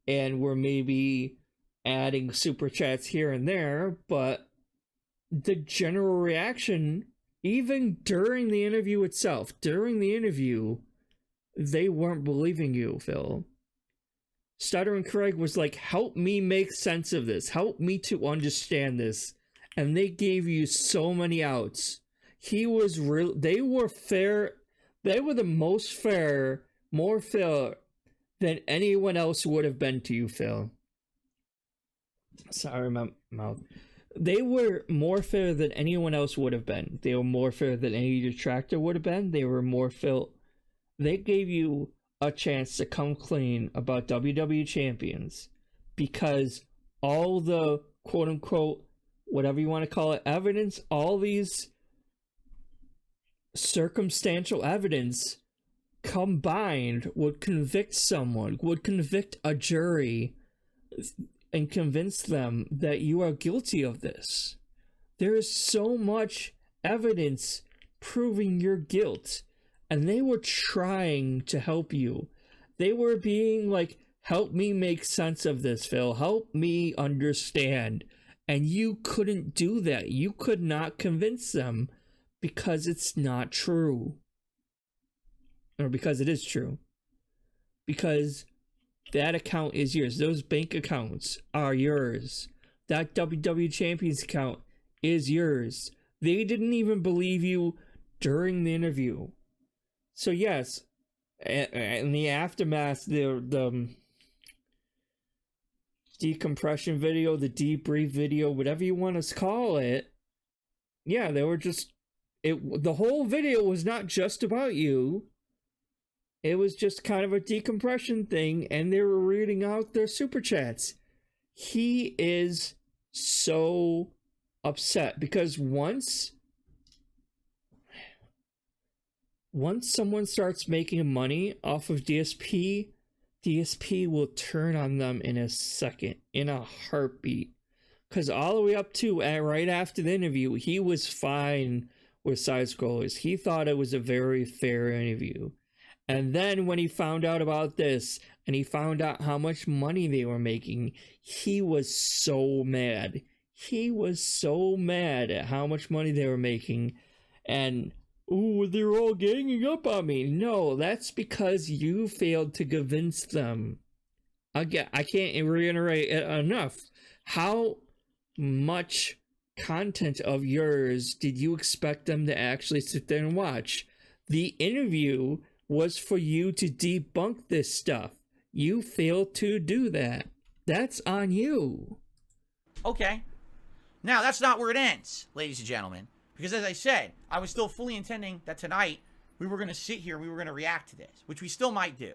and were maybe adding super chats here and there, but the general reaction, even during the interview itself, they weren't believing you, Phil. Stutter and Craig was like, help me make sense of this. Help me to understand this. And they gave you so many outs. They were fair. They were the most fair, more fair than anyone else would have been to you, Phil. Sorry, my mouth. They were more fair than anyone else would have been. They were more fair than any detractor would have been. They were more fair. They gave you a chance to come clean about WWE champions because all the quote unquote, whatever you want to call it, evidence, all these circumstantial evidence combined would convict someone, would convict a jury and convince them that you are guilty of this. There is so much evidence proving your guilt. And they were trying to help you. They were being like, help me make sense of this, Phil. Help me understand. And you couldn't do that. You could not convince them because it's not true. Or because it is true. Because that account is yours. Those bank accounts are yours. That WWE Champions account is yours. They didn't even believe you during the interview. So yes, in the aftermath, the decompression video, the debrief video, whatever you want to call it, yeah, they were just, the whole video was not just about you. It was just kind of a decompression thing, and they were reading out their super chats. He is so upset because once someone starts making money off of DSP will turn on them in a second, in a heartbeat. Because all the way up to right after the interview, he was fine with side scrollers. He thought it was a very fair interview. And then when he found out about this, and he found out how much money they were making, he was so mad. He was so mad at how much money they were making. And oh, they're all ganging up on me. No, that's because you failed to convince them. Again, I can't reiterate it enough. How much content of yours did you expect them to actually sit there and watch? The interview was for you to debunk this stuff. You failed to do that. That's on you. Okay. Now, that's not where it ends, ladies and gentlemen. Because as I said, I was still fully intending that tonight we were going to sit here and we were going to react to this, which we still might do.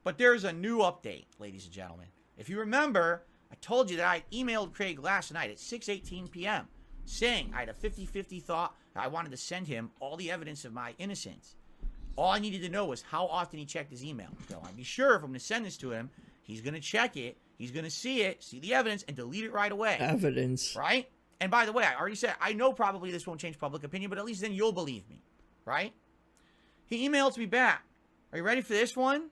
But there's a new update, ladies and gentlemen. If you remember, I told you that I emailed Craig last night at 6:18 p.m. saying I had a 50-50 thought that I wanted to send him all the evidence of my innocence. All I needed to know was how often he checked his email. So I'd be sure if I'm going to send this to him, he's going to check it, he's going to see it, see the evidence, and delete it right away. Evidence. Right? And by the way, I already said, I know probably this won't change public opinion, but at least then you'll believe me. Right? He emails me back. Are you ready for this one?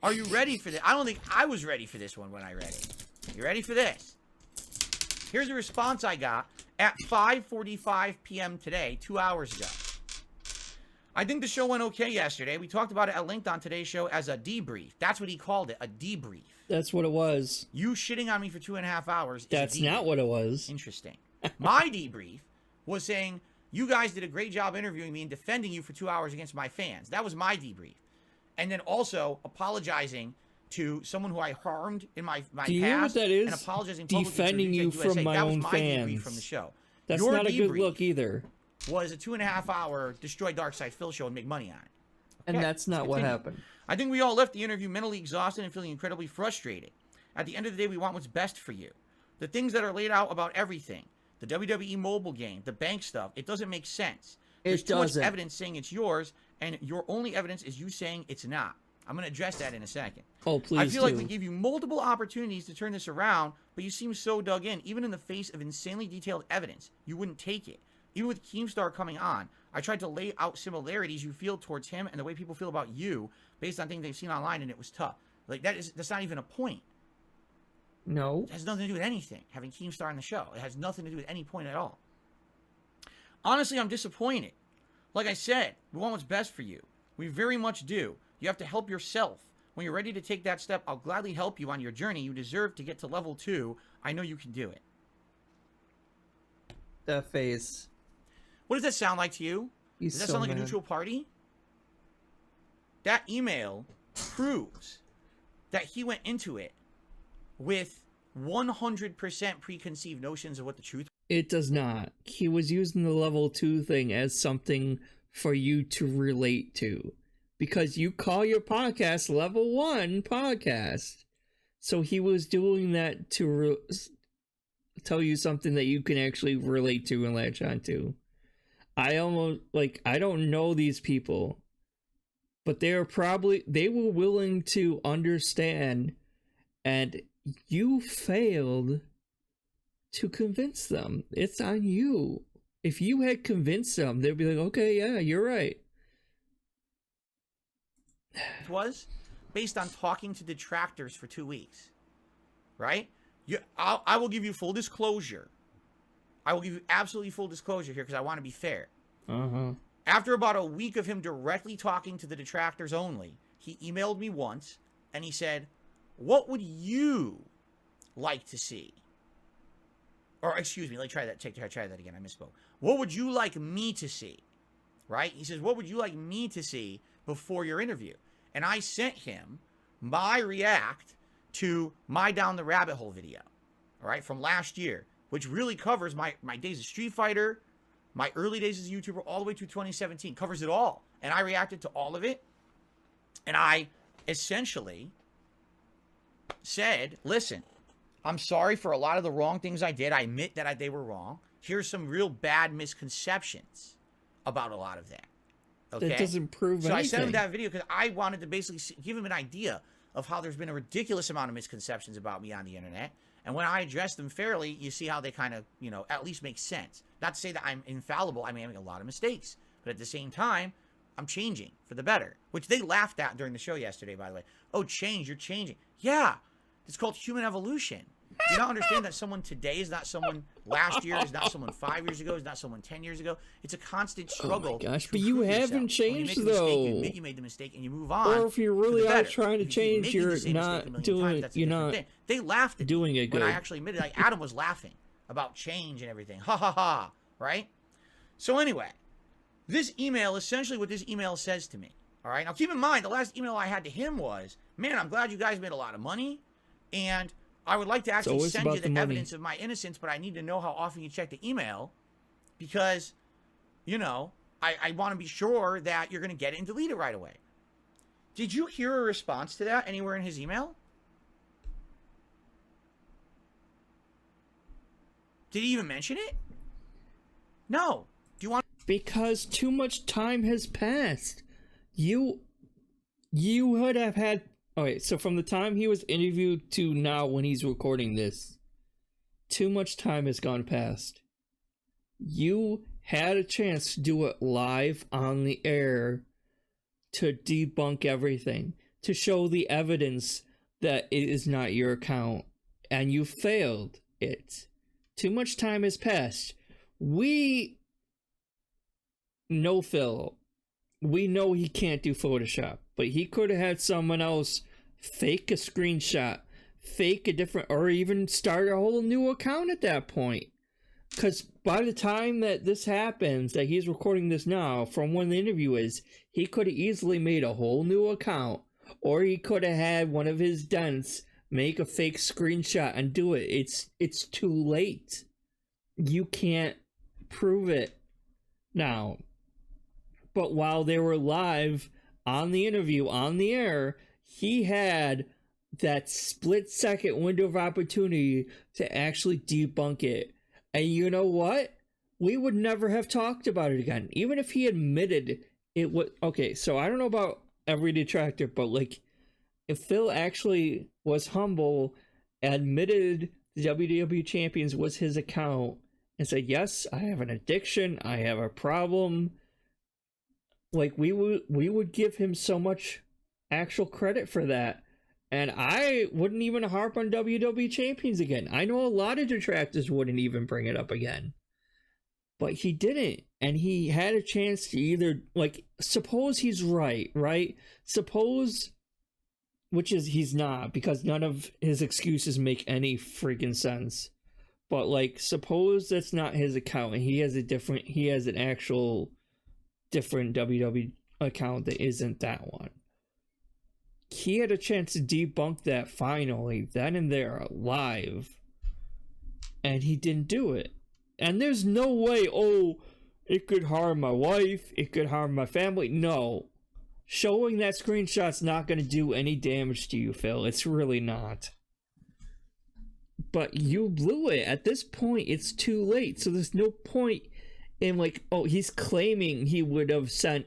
Are you ready for this? I don't think I was ready for this one when I read it. You ready for this? Here's the response I got at 5:45 p.m. today, 2 hours ago. I think the show went okay yesterday. We talked about it at length on today's show as a debrief. That's what he called it, a debrief. That's what it was. You shitting on me for 2.5 hours. That's not what it was. Interesting. My debrief was saying, you guys did a great job interviewing me and defending you for 2 hours against my fans. That was my debrief. And then also apologizing to someone who I harmed in my Do you know what past that is? and apologizing publicly Defending to you USA. from my That was own my fans. debrief from the show. That's Your not a good debrief look either. was a 2.5 hour Destroy Darkseid Phil show and make money on it. And Okay, that's not let's what continue. happened. I think we all left the interview mentally exhausted and feeling incredibly frustrated. At the end of the day, we want what's best for you. The things that are laid out about everything, the WWE mobile game, the bank stuff, it doesn't make sense. There's too much evidence saying it's yours, and your only evidence is you saying it's not. I'm going to address that in a second. Oh, please I feel like we do. gave you multiple opportunities to turn this around, but you seem so dug in. Even in the face of insanely detailed evidence, you wouldn't take it. Even with Keemstar coming on, I tried to lay out similarities you feel towards him and the way people feel about you based on things they've seen online, and it was tough. Like, that's not even a point. No. It has nothing to do with anything, having Keemstar on the show. It has nothing to do with any point at all. Honestly, I'm disappointed. Like I said, we want what's best for you. We very much do. You have to help yourself. When you're ready to take that step, I'll gladly help you on your journey. You deserve to get to level 2. I know you can do it. That face. What does that sound like to you? He's Does that so sound like mad. a neutral party? That email proves that he went into it with 100% preconceived notions of what the truth. It does not. He was using the level 2 thing as something for you to relate to. Because you call your podcast level 1 podcast. So he was doing that to tell you something that you can actually relate to and latch onto. I don't know these people, but they were willing to understand, and you failed to convince them. It's on you. If you had convinced them, they'd be like, okay, yeah, you're right. It was based on talking to detractors for 2 weeks, right? I will give you full disclosure. I will give you absolutely full disclosure here because I want to be fair. After about a week of him directly talking to the detractors only, he emailed me once and he said, what would you like to see? Or excuse me, let me try that. Try that again. I misspoke. What would you like me to see? Right? He says, what would you like me to see before your interview? And I sent him my react to my Down the Rabbit Hole video, all right, from last year, which really covers my days of Street Fighter, my early days as a YouTuber, all the way to 2017, covers it all. And I reacted to all of it. And I essentially said, listen, I'm sorry for a lot of the wrong things I did. I admit that they were wrong. Here's some real bad misconceptions about a lot of that. Okay? That doesn't prove anything. So I sent him that video because I wanted to basically give him an idea of how there's been a ridiculous amount of misconceptions about me on the internet. And when I address them fairly, you see how they kind of, at least make sense. Not to say that I'm infallible. I'm making a lot of mistakes. But at the same time, I'm changing for the better. Which they laughed at during the show yesterday, by the way. Oh, change, you're changing. Yeah, it's called human evolution. Do you not understand that someone today is not someone last year, is not someone 5 years ago, is not someone 10 years ago? It's a constant struggle. Oh my gosh, to but you improve haven't yourself. When you changed, make a mistake, though. you admit you made the mistake and you move on. Or if you really for the are better. trying to If you keep change, making the you're same mistake a not million doing times, it. that's a You're different not thing. They laughed at doing me it when I good. actually admitted, like Adam was laughing about change and everything. Ha ha ha, right? So anyway, this email, essentially what this email says to me, all right? Now keep in mind, the last email I had to him was, man, I'm glad you guys made a lot of money, and I would like to actually always send you about the the money. evidence of my innocence, but I need to know how often you check the email because, you know, I want to be sure that you're going to get it and delete it right away. Did you hear a response to that anywhere in his email? Did he even mention it? No. Do you want... Because too much time has passed. You would have had... Alright, so from the time he was interviewed to now when he's recording this, too much time has gone past. You had a chance to do it live on the air to debunk everything, to show the evidence that it is not your account, and you failed it. Too much time has passed. We know Phil. We know he can't do Photoshop, but he could have had someone else fake a screenshot, fake a different, or even start a whole new account at that point. Because by the time that this happens, that he's recording this now, from when the interview is, he could have easily made a whole new account, or he could have had one of his dents make a fake screenshot and do it. It's too late. You can't prove it now. But while they were live on the interview, on the air, he had that split-second window of opportunity to actually debunk it. And you know what? We would never have talked about it again. Even if he admitted it would... Okay, so I don't know about every detractor, but like, if Phil actually was humble, admitted the WWE Champions was his account, and said, yes, I have an addiction, I have a problem... Like, we would give him so much actual credit for that. And I wouldn't even harp on WWE Champions again. I know a lot of detractors wouldn't even bring it up again. But he didn't. And he had a chance to either, like, suppose he's right? Suppose, which is he's not, because none of his excuses make any freaking sense. But, like, suppose that's not his account and he has an actual... different WWE account that isn't that one. He had a chance to debunk that finally, then and there, live, and he didn't do it. And there's no way, oh, it could harm my wife, it could harm my family. No. Showing that screenshot's not going to do any damage to you, Phil. It's really not. But you blew it. At this point, it's too late, so there's no point in, like, oh, he's claiming he would have sent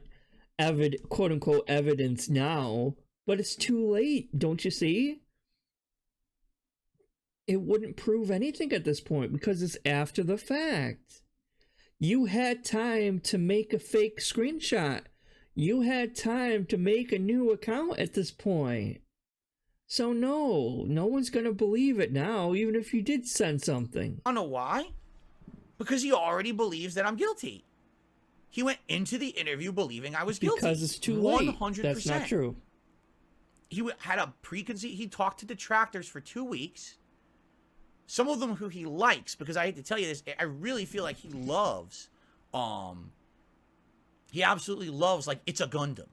quote-unquote evidence now, but it's too late, don't you see? It wouldn't prove anything at this point because it's after the fact. You had time to make a fake screenshot. You had time to make a new account at this point. So no one's gonna believe it now, even if you did send something. I don't know why. Because he already believes that I'm guilty. He went into the interview believing I was guilty. Because it's too late. 100%. That's not true. He had a preconceived... He talked to detractors for 2 weeks. Some of them who he likes, because I hate to tell you this, I really feel like he loves... He absolutely loves, like, It's a Gundam,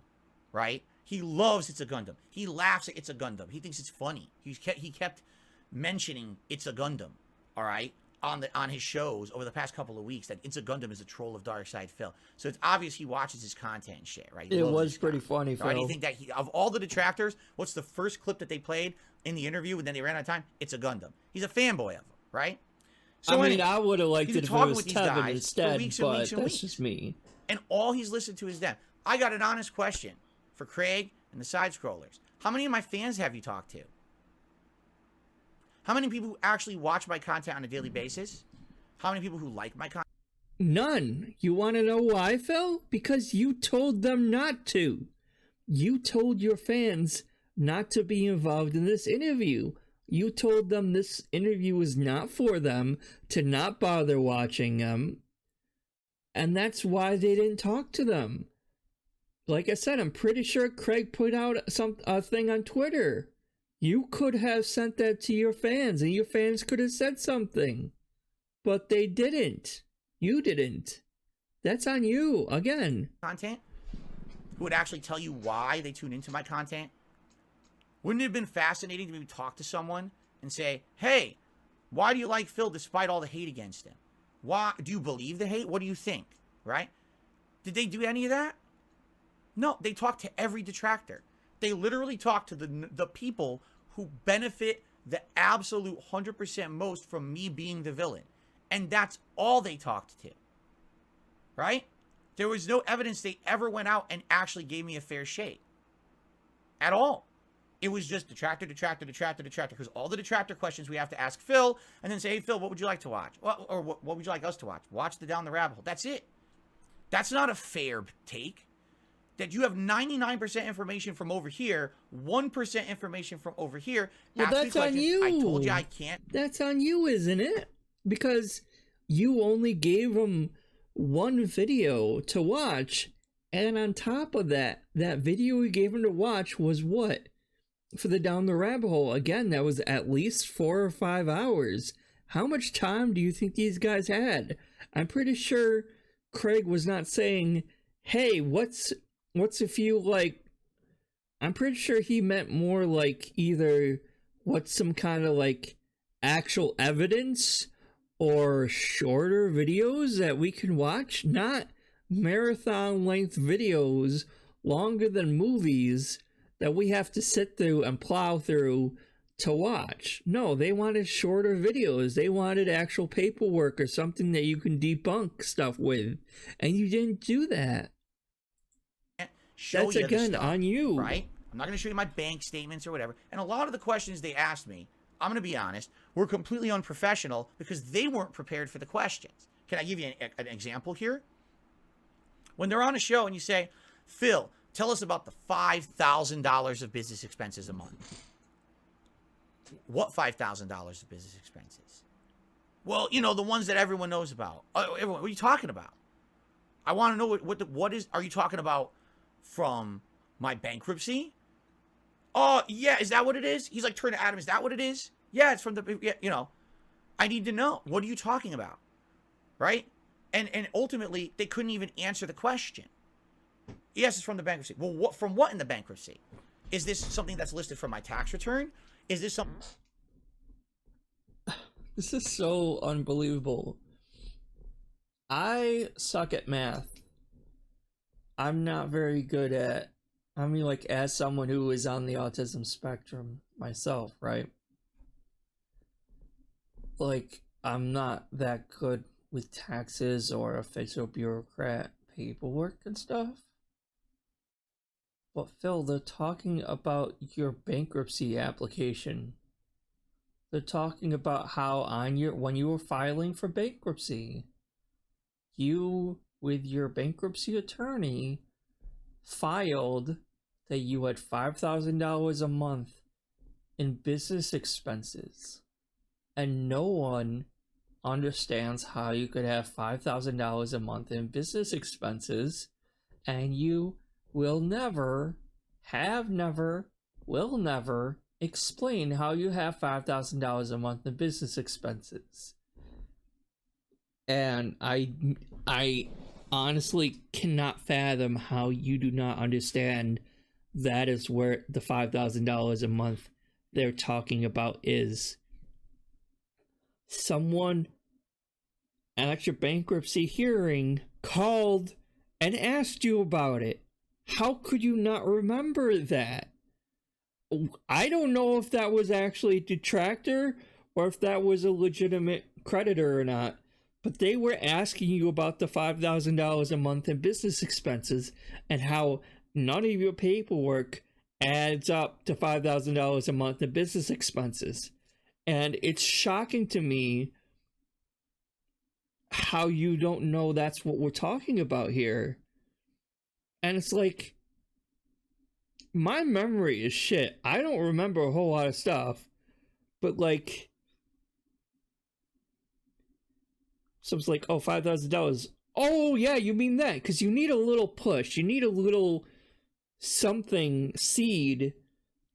right? He loves It's a Gundam. He laughs at It's a Gundam. He thinks it's funny. He kept mentioning It's a Gundam, all right? On his shows over the past couple of weeks, that It's a Gundam is a troll of Darkside Phil. So it's obvious he watches his content and shit, right? It was pretty funny, Phil. Right? Do you think that of all the detractors, what's the first clip that they played in the interview and then they ran out of time? It's a Gundam. He's a fanboy of them, right? So I mean, I would have liked it if it was Tevin instead, but that's just me. And all he's listened to is them. I got an honest question for Craig and the side scrollers. How many of my fans have you talked to? How many people who actually watch my content on a daily basis? How many people who like my content? None. You want to know why, Phil? Because you told them not to. You told your fans not to be involved in this interview. You told them this interview was not for them, to not bother watching them, and that's why they didn't talk to them. Like I said, I'm pretty sure Craig put out a thing on Twitter. You could have sent that to your fans, and your fans could have said something. But they didn't. You didn't. That's on you, again. Content? Who would actually tell you why they tune into my content? Wouldn't it have been fascinating to maybe talk to someone and say, hey, why do you like Phil despite all the hate against him? Why do you believe the hate? What do you think? Right? Did they do any of that? No, they talked to every detractor. They literally talked to the people who benefit the absolute 100% most from me being the villain. And that's all they talked to. Right? There was no evidence they ever went out and actually gave me a fair shake. At all. It was just detractor, detractor, detractor, detractor. Because all the detractor questions we have to ask Phil, and then say, hey, Phil, what would you like to watch? Well, or what would you like us to watch? Watch the Down the Rabbit Hole. That's it. That's not a fair take. That you have 99% information from over here, 1% information from over here. Well, that's on you. I told you I can't. That's on you, isn't it? Because you only gave them one video to watch, and on top of that, that video we gave them to watch was what? For the Down the Rabbit Hole. Again, that was at least 4 or 5 hours. How much time do you think these guys had? I'm pretty sure Craig was not saying, hey, what's a few, like, I'm pretty sure he meant more like either what's some kind of like actual evidence or shorter videos that we can watch, not marathon length videos longer than movies that we have to sit through and plow through to watch. No, they wanted shorter videos. They wanted actual paperwork or something that you can debunk stuff with, and you didn't do that. That's again stuff, on you, right? I'm not going to show you my bank statements or whatever. And a lot of the questions they asked me, I'm going to be honest, were completely unprofessional because they weren't prepared for the questions. Can I give you an example here? When they're on a show and you say, Phil, tell us about the $5,000 of business expenses a month. What $5,000 of business expenses? Well, you know, the ones that everyone knows about. Everyone, what are you talking about? I want to know what is, are you talking about from my bankruptcy? Oh, yeah, is that what it is? He's like, turn to Adam, is that what it is? Yeah, it's from the, yeah, you know, I need to know. What are you talking about? Right? And ultimately, they couldn't even answer the question. Yes, it's from the bankruptcy. Well, what, from what in the bankruptcy? Is this something that's listed from my tax return? Is this something? This is so unbelievable. I suck at math. I'm not very good at, I mean, like, as someone who is on the autism spectrum myself, right? Like, I'm not that good with taxes or official bureaucrat paperwork and stuff. But Phil, they're talking about your bankruptcy application. They're talking about how on your, when you were filing for bankruptcy, you, with your bankruptcy attorney, filed that you had $5,000 a month in business expenses. And no one understands how you could have $5,000 a month in business expenses, and you will never, have never, will never explain how you have $5,000 a month in business expenses. And I honestly cannot fathom how you do not understand that is where the $5,000 a month they're talking about is. Someone at your bankruptcy hearing called and asked you about it. How could you not remember that? I don't know if that was actually a detractor or if that was a legitimate creditor or not, but they were asking you about the $5,000 a month in business expenses and how none of your paperwork adds up to $5,000 a month in business expenses. And it's shocking to me how you don't know that's what we're talking about here. And it's like, my memory is shit. I don't remember a whole lot of stuff. but like, someone's like, oh, $5,000. Oh yeah, you mean that? Because you need a little push. You need a little something seed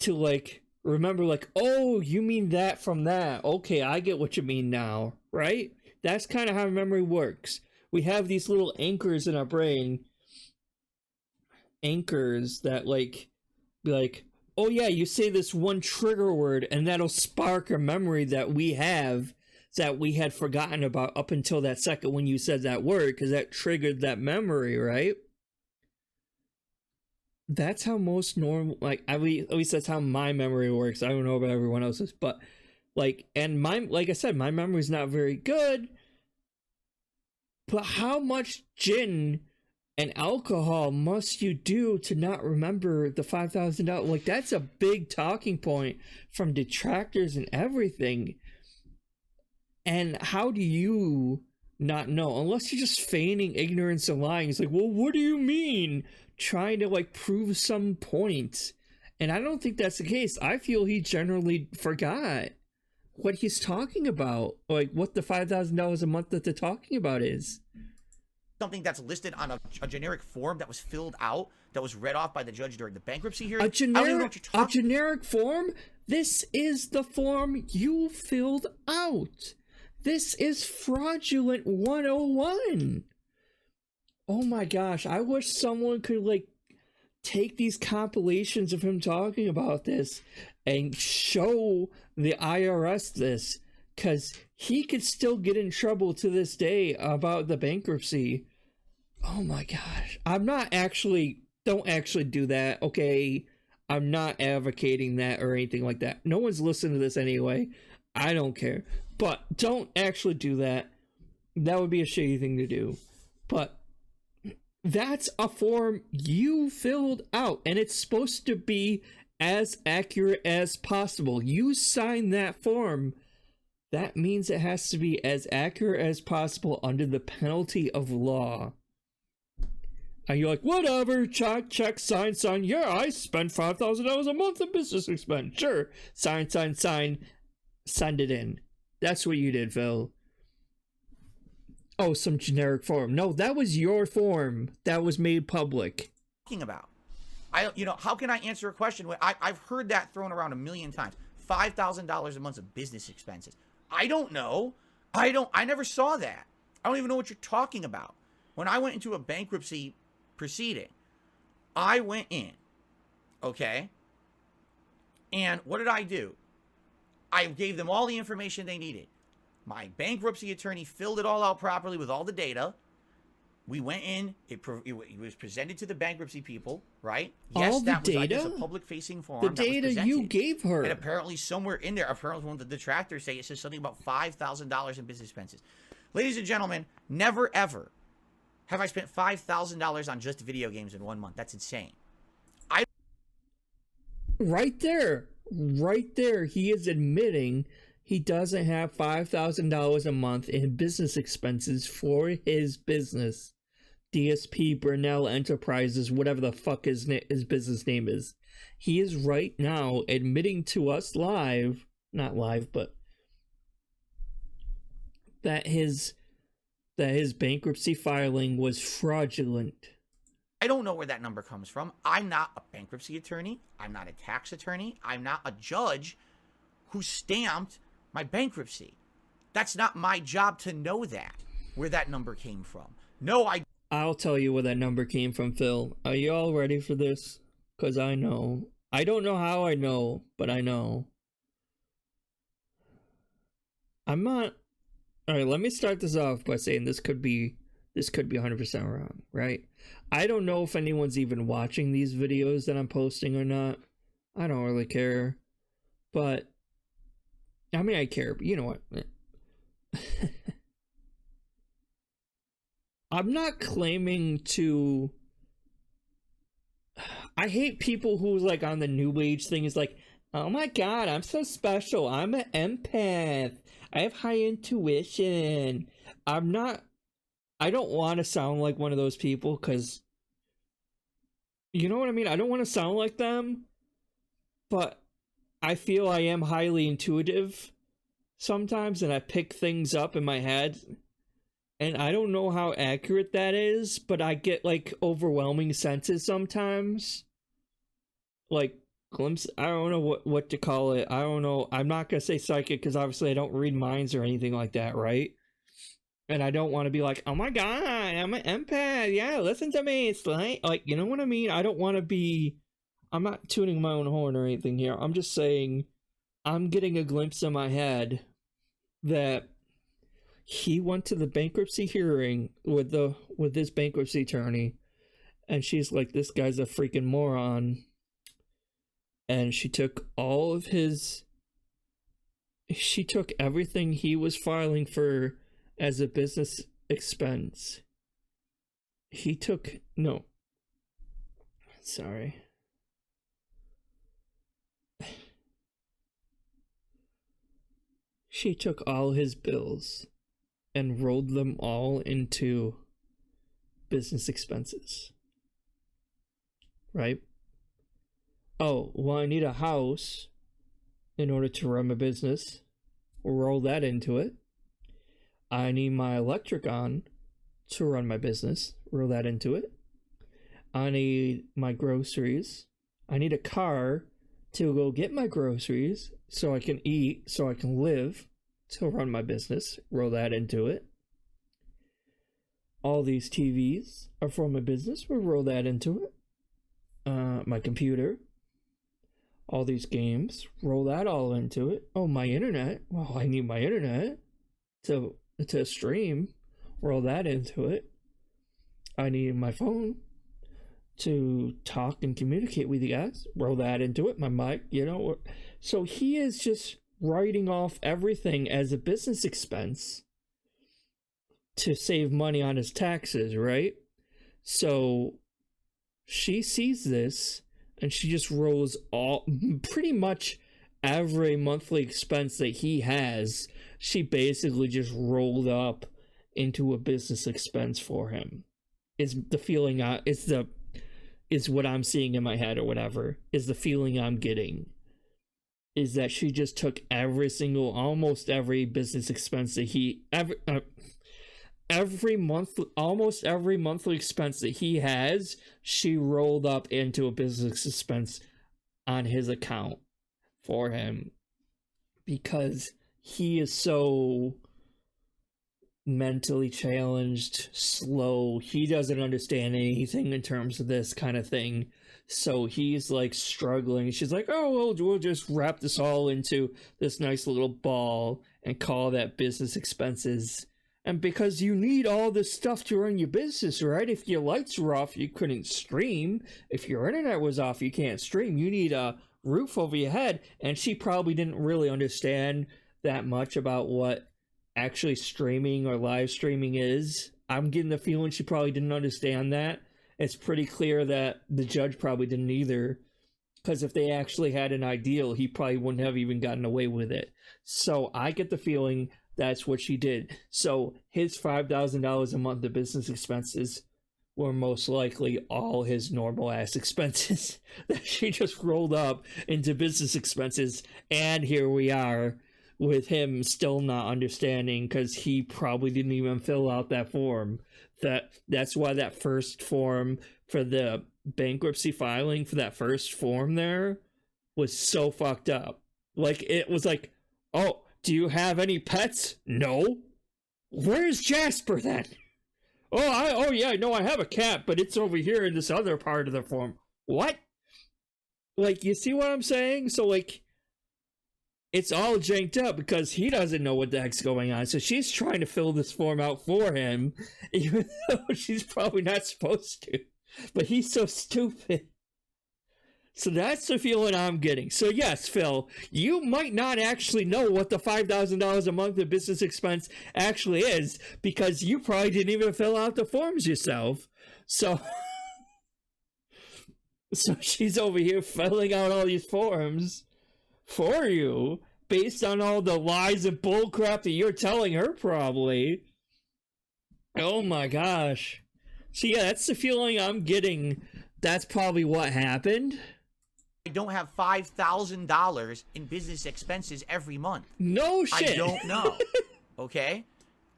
to like remember, like, oh, you mean that from that. Okay, I get what you mean now, right? That's kind of how memory works. We have these little anchors in our brain, anchors that like be like, oh yeah, you say this one trigger word and that'll spark a memory that we have that we had forgotten about up until that second when you said that word, because that triggered that memory, right? That's how most normal, like, at least that's how my memory works. I don't know about everyone else's, but like, and my, like I said, my memory's not very good. But how much gin and alcohol must you do to not remember the $5,000? Like, that's a big talking point from detractors and everything. And how do you not know? Unless you're just feigning ignorance and lying. It's like, well, what do you mean? Trying to, like, prove some point. And I don't think that's the case. I feel he generally forgot what he's talking about. Like, what the $5,000 a month that they're talking about is. Something that's listed on a generic form that was filled out, that was read off by the judge during the bankruptcy hearing. A generic form? This is the form you filled out. This is fraudulent 101. Oh my gosh, I wish someone could, like, take these compilations of him talking about this and show the IRS this, because he could still get in trouble to this day about the bankruptcy. Oh my gosh. Don't actually do that, okay? I'm not advocating that or anything like that. No one's listening to this anyway. I don't care. But don't actually do that. That would be a shitty thing to do. But that's a form you filled out, and it's supposed to be as accurate as possible. You sign that form. That means it has to be as accurate as possible under the penalty of law. And you're like, whatever, check, sign. Yeah, I spend $5,000 a month in business expense. Sure. Sign. Send it in. That's what you did, Phil. Oh, some generic form. No, that was your form that was made public. Talking about, how can I answer a question when I've heard that thrown around a million times? $5,000 a month of business expenses. I don't know. I never saw that. I don't even know what you're talking about. When I went into a bankruptcy proceeding, I went in, okay? And what did I do? I gave them all the information they needed. My bankruptcy attorney filled it all out properly with all the data. We went in, it was presented to the bankruptcy people, right? Yes, all that the was, data? I guess, a public-facing form. The data you gave her. And apparently somewhere in there, apparently one of the detractors say it says something about $5,000 in business expenses. Ladies and gentlemen, never ever have I spent $5,000 on just video games in 1 month. That's insane. Right there, he is admitting he doesn't have $5,000 a month in business expenses for his business. DSP Burnell Enterprises, whatever the fuck his business name is. He is right now admitting to us live, not live, but that his bankruptcy filing was fraudulent. I don't know where that number comes from. I'm not a bankruptcy attorney. I'm not a tax attorney. I'm not a judge who stamped my bankruptcy. That's not my job to know that, where that number came from. No, I'll tell you where that number came from, Phil. Are you all ready for this? Because I know. I don't know how I know, but I know. I'm not... Alright, let me start this off by saying this could be 100% wrong, right? I don't know if anyone's even watching these videos that I'm posting or not. I don't really care. But, I mean, I care, but you know what? I'm not claiming to... I hate people who's like on the new age thing is like, oh my god, I'm so special. I'm an empath. I have high intuition. I don't want to sound like one of those people because, you know what I mean? I don't want to sound like them, but I feel I am highly intuitive sometimes, and I pick things up in my head, and I don't know how accurate that is, but I get like overwhelming senses sometimes, like glimpse. I don't know what to call it. I don't know. I'm not gonna say psychic because obviously I don't read minds or anything like that, right? And I don't want to be like, oh my god, I'm an empath. Yeah, listen to me. It's like, you know what I mean? I don't want to be. I'm not tuning my own horn or anything here. I'm just saying, I'm getting a glimpse in my head that he went to the bankruptcy hearing with his bankruptcy attorney, and she's like, this guy's a freaking moron. And she took everything he was filing for as a business expense. She took all his bills and rolled them all into business expenses. Right? Oh, well, I need a house in order to run my business. We'll roll that into it. I need my electric on to run my business. Roll that into it. I need my groceries. I need a car to go get my groceries so I can eat, so I can live, to run my business. Roll that into it. All these TVs are for my business. We'll roll that into it. My computer. All these games. Roll that all into it. Oh, my internet. Well, I need my internet to stream. Roll that into it. I need my phone to talk and communicate with you guys. Roll that into it. My mic, So he is just writing off everything as a business expense to save money on his taxes, right? So she sees this and she just rolls pretty much every monthly expense that he has. She basically just rolled up into a business expense for him. Is the feeling is what I'm seeing in my head, or whatever, is the feeling I'm getting, is that she just took almost every business expense that almost every monthly expense that he has, she rolled up into a business expense on his account for him, because he is so mentally challenged, slow. He doesn't understand anything in terms of this kind of thing. So he's like struggling. She's like, oh, well, we'll just wrap this all into this nice little ball and call that business expenses. And because you need all this stuff to run your business, right? If your lights were off, you couldn't stream. If your internet was off, you can't stream. You need a roof over your head. And she probably didn't really understand that much about what actually streaming or live streaming is. I'm getting the feeling she probably didn't understand that. It's pretty clear that the judge probably didn't either, because if they actually had an ideal, he probably wouldn't have even gotten away with it. So I get the feeling that's what she did. So his $5,000 a month of business expenses were most likely all his normal ass expenses that she just rolled up into business expenses. And here we are with him still not understanding, because he probably didn't even fill out that form. That's why that first form for the bankruptcy filing, for that first form there, was so fucked up. Like, it was like, oh, do you have any pets? No. Where's Jasper then? Oh yeah, no, I have a cat, but it's over here in this other part of the form. What? Like, you see what I'm saying? So, like, it's all janked up because he doesn't know what the heck's going on. So she's trying to fill this form out for him, even though she's probably not supposed to. But he's so stupid. So that's the feeling I'm getting. So yes, Phil, you might not actually know what the $5,000 a month of business expense actually is, because you probably didn't even fill out the forms yourself. So she's over here filling out all these forms for you based on all the lies and bullcrap that you're telling her, probably. Oh my gosh. So yeah, that's the feeling I'm getting. That's probably what happened. I don't have $5,000 in business expenses every month? No shit. I don't know. Okay?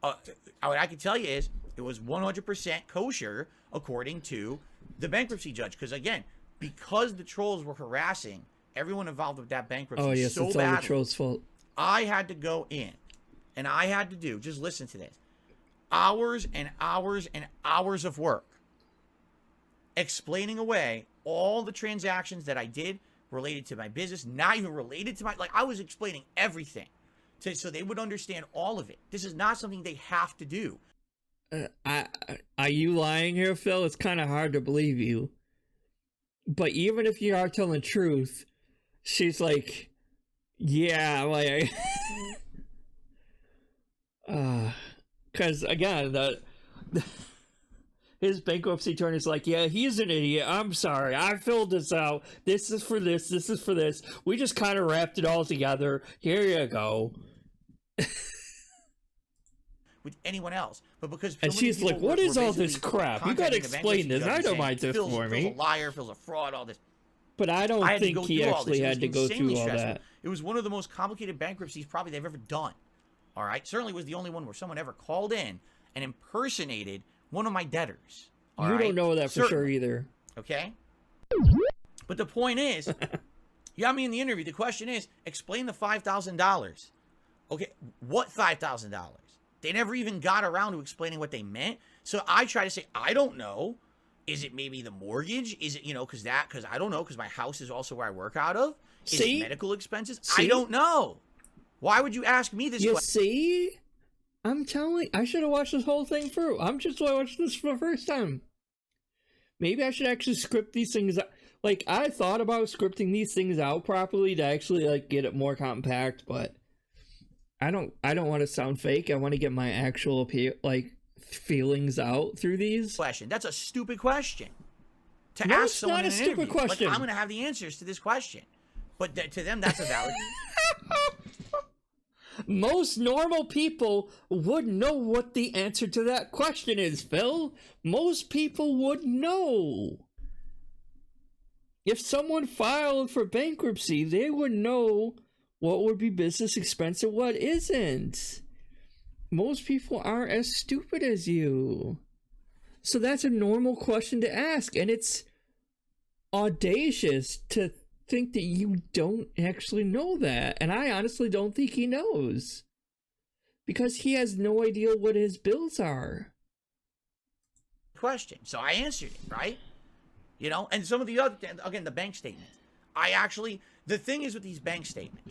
What I can tell you is it was 100% kosher according to the bankruptcy judge. Because again, because the trolls were harassing everyone involved with that bankruptcy Oh yes, so it's all badly, the trolls' fault. I had to go in and I had to do, just listen to this, hours and hours and hours of work explaining away all the transactions that I did related to my business, not even related to my, like I was explaining everything so they would understand all of it. This is not something they have to do. Are you lying here, Phil? It's kind of hard to believe you. But even if you are telling the truth, she's like, yeah, like, because again, his bankruptcy attorney's like, yeah, he's an idiot. I'm sorry. I filled this out. This is for this. This is for this. We just kind of wrapped it all together. Here you go. With anyone else, but because and she's like, "What is all this crap? You gotta explain this. I don't mind this for me." Phil's a liar. Phil's a fraud. All this. But I don't think he actually had to go through all that. It was one of the most complicated bankruptcies probably they've ever done. All right, certainly was the only one where someone ever called in and impersonated one of my debtors. You don't know that for sure either. Okay. But the point is, you got me in the interview. The question is, explain the $5,000. Okay, what $5,000? They never even got around to explaining what they meant. So I try to say, I don't know. Is it maybe the mortgage? Is it, because I don't know, because my house is also where I work out of. Is it medical expenses? I don't know. Why would you ask me this question? See? I'm telling, I should have watched this whole thing through. I'm just watching this for the first time. Maybe I should actually script these things out. Like, I thought about scripting these things out properly to actually, like, get it more compact, but I don't want to sound fake. I want to get my actual feelings out through these. Question. That's a stupid question to ask someone in an interview. Not a stupid question. Like, I'm going to have the answers to this question, but to them, that's a valid. Most normal people would know what the answer to that question is, Phil. Most people would know. If someone filed for bankruptcy, they would know what would be business expense and what isn't. Most people aren't as stupid as you. So that's a normal question to ask, and it's audacious to think that you don't actually know that. And I honestly don't think he knows. Because he has no idea what his bills are. Question. So I answered it, right? And some of the other, again, the bank statements. The thing is with these bank statements,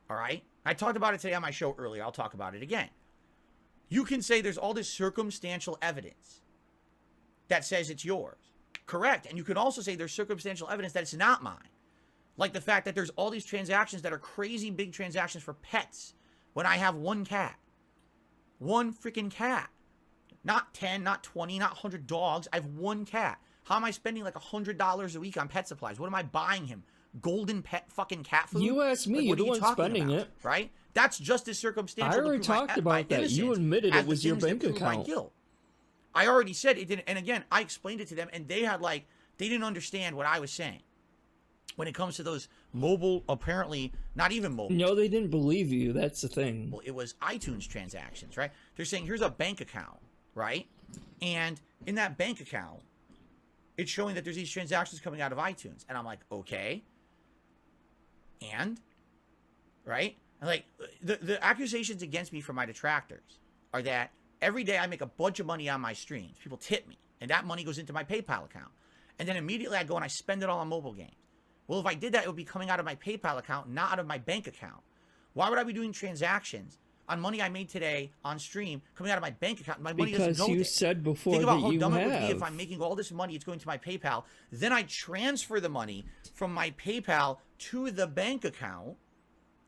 all right? I talked about it today on my show earlier. I'll talk about it again. You can say there's all this circumstantial evidence that says it's yours. Correct. And you can also say there's circumstantial evidence that it's not mine. Like the fact that there's all these transactions that are crazy big transactions for pets when I have one cat. One freaking cat. Not 10, not 20, not 100 dogs. I have one cat. How am I spending like $100 a week on pet supplies? What am I buying him? Golden pet fucking cat food? You asked me. You're the one spending it. Right? That's just as circumstantial. I already talked about that. You admitted it was your bank account. I already said it didn't. And again, I explained it to them, and they didn't understand what I was saying. When it comes to those mobile, apparently not even mobile. No, they didn't believe you. That's the thing. Well, it was iTunes transactions, right? They're saying, here's a bank account, right? And in that bank account, it's showing that there's these transactions coming out of iTunes. And I'm like, okay. And, right? And like, the accusations against me from my detractors are that every day I make a bunch of money on my streams. People tip me. And that money goes into my PayPal account. And then immediately I go and I spend it all on mobile games. Well, if I did that, it would be coming out of my PayPal account, not out of my bank account. Why would I be doing transactions on money I made today on stream coming out of my bank account? My money doesn't go there. Because you said before that you have. Think about how dumb it would be if I'm making all this money, it's going to my PayPal. Then I transfer the money from my PayPal to the bank account,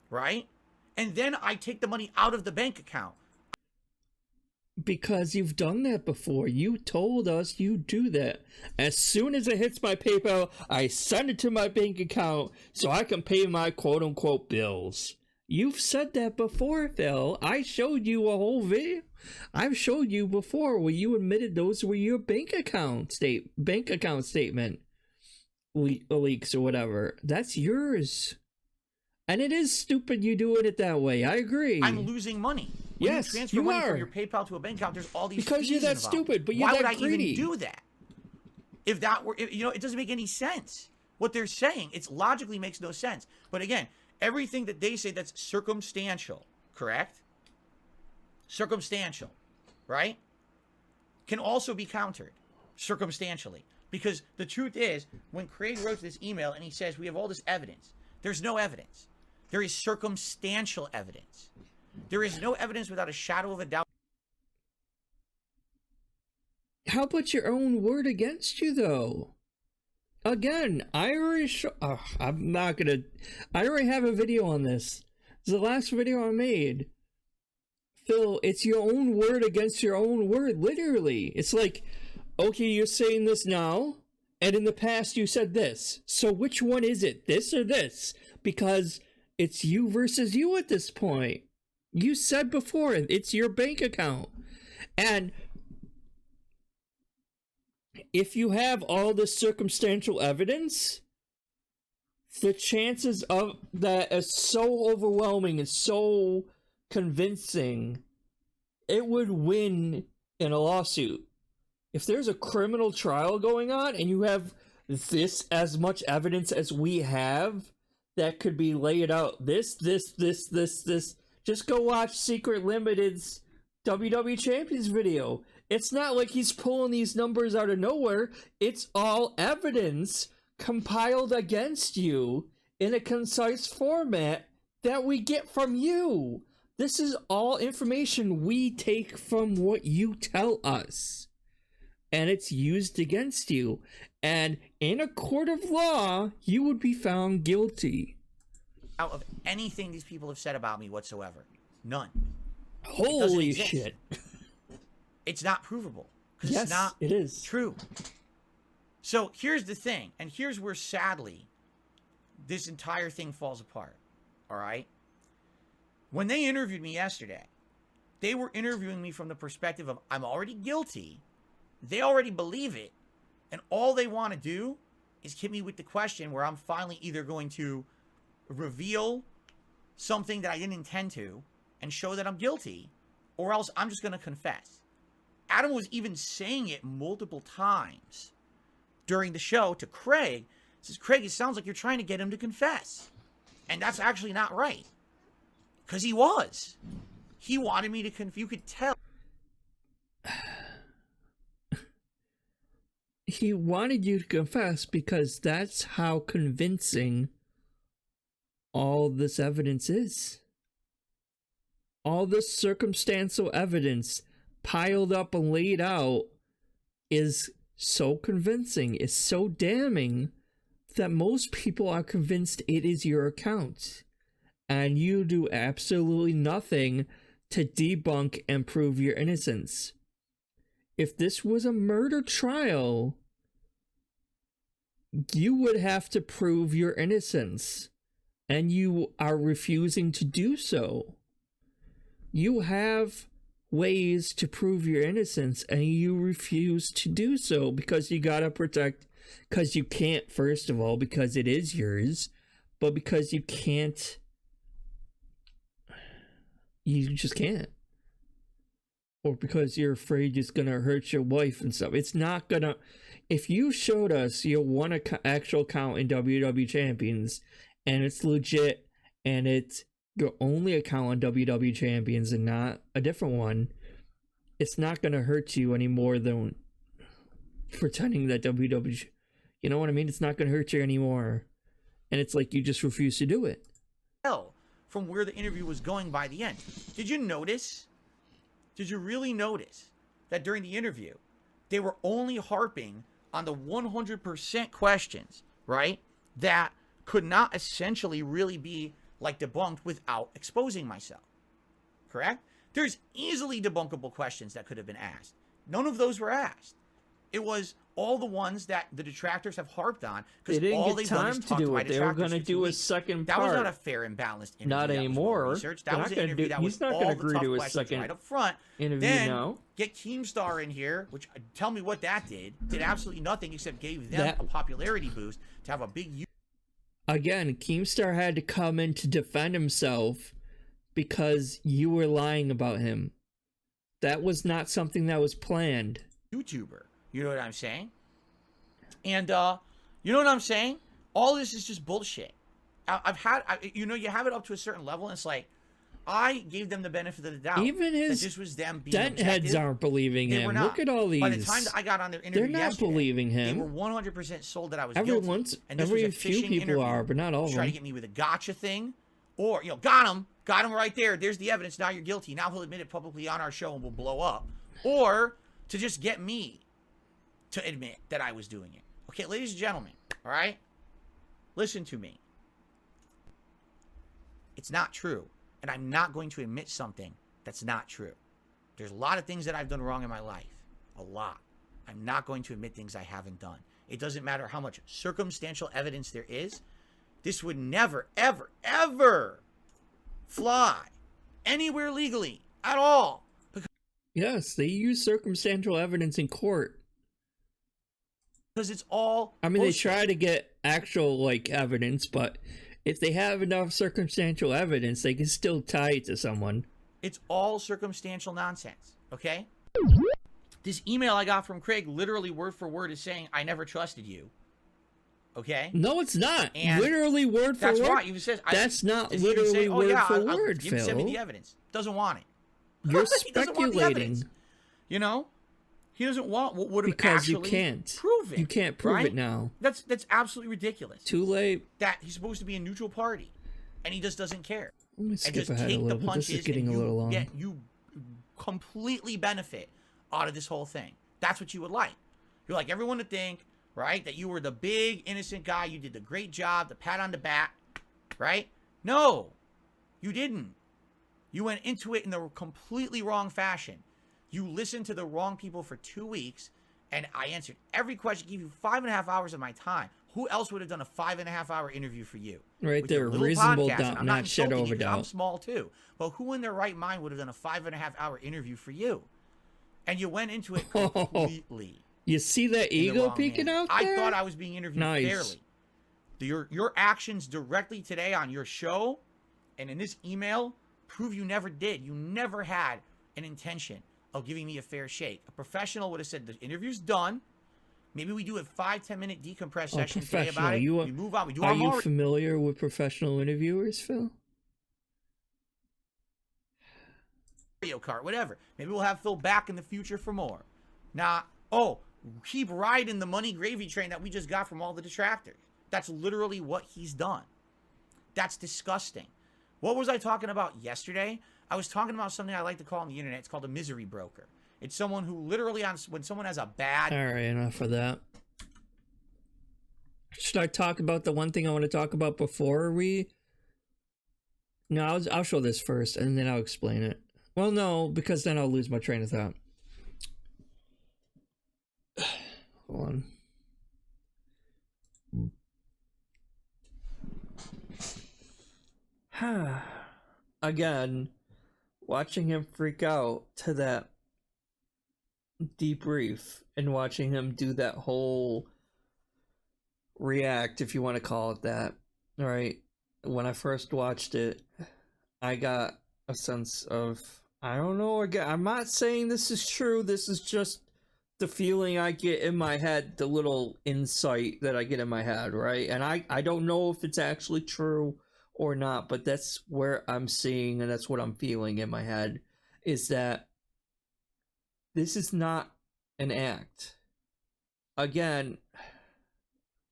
right? And then I take the money out of the bank account. Because you've done that before. You told us you do that. As soon as it hits my PayPal, I send it to my bank account so I can pay my quote-unquote bills. You've said that before, Phil. I showed you a whole video. I've showed you before where you admitted those were your bank account statement. leaks or whatever. That's yours. And it is stupid you doing it that way. I agree. I'm losing money. When Yes, you transfer you money are. from your PayPal to a bank account, there's all these Because fees you're that involved. stupid, but you're Why that would I greedy. even do that? If that were, you know, it doesn't make any sense. What they're saying, it logically makes no sense. But again, everything that they say that's circumstantial, correct? Circumstantial, right? Can also be countered circumstantially. Because the truth is, when Craig wrote this email and he says, we have all this evidence, there's no evidence. There is circumstantial evidence. There is no evidence without a shadow of a doubt. How about your own word against you, though? Again, I already I'm not gonna... I already have a video on this. It's the last video I made. Phil, it's your own word against your own word, literally. It's like, okay, you're saying this now, and in the past you said this. So which one is it, this or this? Because it's you versus you at this point. You said before, it's your bank account. And if you have all this circumstantial evidence, the chances of that is so overwhelming and so convincing, it would win in a lawsuit. If there's a criminal trial going on and you have this as much evidence as we have that could be laid out, this, just go watch Secret Limited's WWE Champions video. It's not like he's pulling these numbers out of nowhere. It's all evidence compiled against you in a concise format that we get from you. This is all information we take from what you tell us. And it's used against you. And in a court of law, you would be found guilty. Out of anything these people have said about me whatsoever. None. Holy shit. It's not provable. Because Yes, it's not it is. true. So here's the thing. And here's where, sadly, this entire thing falls apart. All right? When they interviewed me yesterday, they were interviewing me from the perspective of, I'm already guilty. They already believe it. And all they want to do is hit me with the question where I'm finally either going to reveal something that I didn't intend to and show that I'm guilty, or else I'm just going to confess. Adam was even saying it multiple times during the show to Craig. He says, Craig, it sounds like you're trying to get him to confess. And that's actually not right. Because he was. He wanted me to confess. You could tell. He wanted you to confess because that's how convincing all this evidence is. All this circumstantial evidence piled up and laid out is so convincing, is so damning that most people are convinced it is your account. And you do absolutely nothing to debunk and prove your innocence. If this was a murder trial, you would have to prove your innocence, and you are refusing to do so. You have ways to prove your innocence, and you refuse to do so because you gotta protect, because you can't, first of all, because it is yours, but because you can't, you just can't. Or because you're afraid it's gonna hurt your wife and stuff. It's not gonna. If you showed us your one actual account in WWE Champions, and it's legit, and it's your only account on WWE Champions and not a different one, it's not gonna hurt you any more than pretending that WWE. You know what I mean? It's not gonna hurt you anymore, and it's like you just refuse to do it. From where the interview was going by the end. Did you notice? Did you really notice that during the interview, they were only harping on the 100% questions, right? That could not essentially really be like debunked without exposing myself, correct? There's easily debunkable questions that could have been asked. None of those were asked. It was all the ones that the detractors have harped on They because all didn't they've get done time is to talk to do my it. They were detractors going to for 2 do a weeks. second That part. was not a fair and balanced interview. Not that anymore. Was well-researched. That They're was not an gonna interview do- that he's was not all gonna the agree tough to a questions second right up front. interview Then now. get Keemstar in here, which tell me what that did absolutely nothing except gave them That- a popularity boost to have a big Again, Keemstar had to come in to defend himself because you were lying about him. That was not something that was planned. YouTuber. You know what I'm saying? And you know what I'm saying? All this is just bullshit. You have it up to a certain level, and it's like, I gave them the benefit of the doubt. Even his that this was them being dent heads objective. aren't believing They him. were not. Look at all these. By the time that I got on their interview They're not yesterday, believing they him. were 100% sold that I was Every guilty. And this was every a few phishing people interview are, but not all to of try to them. get me with a gotcha thing, or got him right there. There's the evidence. Now you're guilty. Now he'll admit it publicly on our show and we'll blow up, or to just get me to admit that I was doing it. Okay, ladies and gentlemen, all right, listen to me. It's not true, and I'm not going to admit something that's not true. There's a lot of things that I've done wrong in my life. A lot. I'm not going to admit things I haven't done. It doesn't matter how much circumstantial evidence there is. This would never, ever, ever fly anywhere legally at all. Yes, they use circumstantial evidence in court. Because it's all I mean, bullshit. they try to get actual, evidence, but if they have enough circumstantial evidence, they can still tie it to someone. It's all circumstantial nonsense, okay? This email I got from Craig, literally word for word, is saying, I never trusted you. Okay? No, it's not. And literally word for That's word. right. Even says, That's not does he even literally say, word for I'll word, give send me the Phil. evidence. Doesn't want it. You're He doesn't want the evidence. speculating You know? He doesn't want what would have because you actually can't prove it. You can't prove right? it now. That's absolutely ridiculous. Too late. That he's supposed to be a neutral party, and he just doesn't care. Let me And skip just ahead a take the little bit. punches. This is getting and a little long. you completely benefit out of this whole thing. That's what you would like. You're like everyone to think, right, that you were the big innocent guy. You did the great job, the pat on the back, right? No, you didn't. You went into it in the completely wrong fashion. You listened to the wrong people for 2 weeks, and I answered every question, gave you 5.5 hours of my time. Who else would have done a 5.5 hour interview for you? Right With your there, little reasonable podcast? doubt, I'm not shed insulting over you 'cause I'm doubt. small too. But who in their right mind would have done a 5.5 hour interview for you? And you went into it completely. You see that in the ego wrong peeking manner. out I there? thought I was being interviewed Nice. fairly. Your actions directly today on your show and in this email prove you never did. You never had an intention of giving me a fair shake. A professional would have said the interview's done. Maybe we do a 5-10 minute decompress session today about it. You, we move on. We do are our you Mario familiar with professional interviewers, Phil? Kart, whatever. Maybe we'll have Phil back in the future for more. Keep riding the money gravy train that we just got from all the detractors. That's literally what he's done. That's disgusting. What was I talking about yesterday? I was talking about something I like to call on the internet. It's called a misery broker. It's someone who literally, when someone has a bad... All right, enough of that. Should I talk about the one thing I want to talk about before we... No, I'll show this first, and then I'll explain it. Well, no, because then I'll lose my train of thought. Hold on. Again, watching him freak out to that debrief and watching him do that whole react, if you want to call it that. All right. When I first watched it, I got a sense of, I don't know, again, I'm not saying this is true. This is just the feeling I get in my head, the little insight that I get in my head, right? And I don't know if it's actually true or not, but that's where I'm seeing, and that's what I'm feeling in my head, is that this is not an act. Again,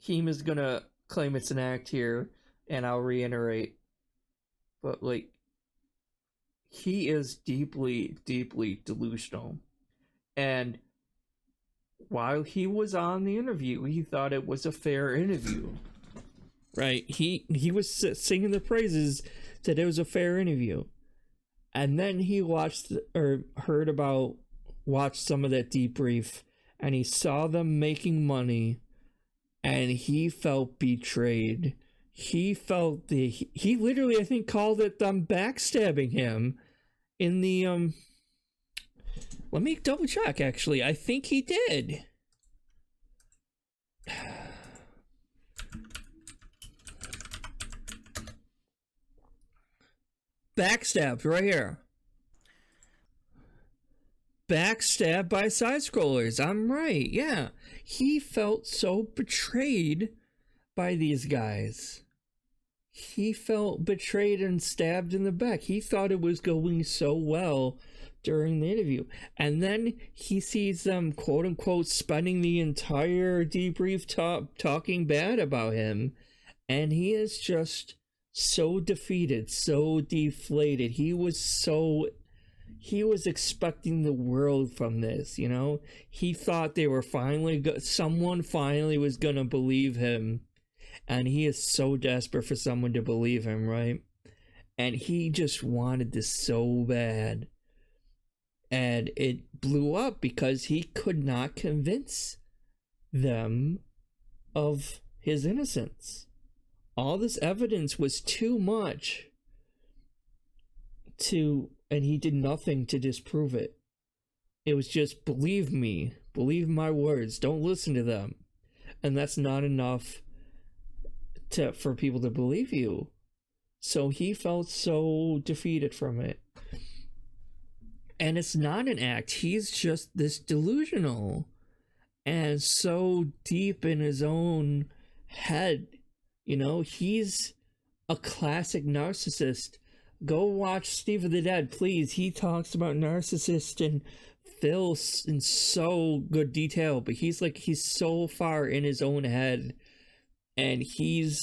Keem is gonna claim it's an act here, and I'll reiterate, but like, he is deeply, deeply delusional. And while he was on the interview, he thought it was a fair interview. Right? He was singing the praises that it was a fair interview. And then he watched some of that debrief, and he saw them making money, and he felt betrayed. He felt he literally, I think, called it them backstabbing him in the let me double check. Actually, I think he did. Backstabbed right here. Backstabbed by side scrollers. I'm right. Yeah, he felt so betrayed by these guys. He felt betrayed and stabbed in the back. He thought it was going so well during the interview, and then he sees them quote unquote spending the entire debrief talking bad about him, and he is just so defeated, so deflated. He was expecting the world from this, you know. He thought they were someone finally was gonna believe him, and he is so desperate for someone to believe him, right? And he just wanted this so bad, and it blew up because he could not convince them of his innocence. All this evidence was too much and he did nothing to disprove it. It was just, believe me, believe my words, don't listen to them. And that's not enough for people to believe you. So he felt so defeated from it. And it's not an act. He's just this delusional and so deep in his own head. You know, he's a classic narcissist. Go watch Steve of the Dead, please. He talks about narcissists and Phil in so good detail, but he's so far in his own head, and he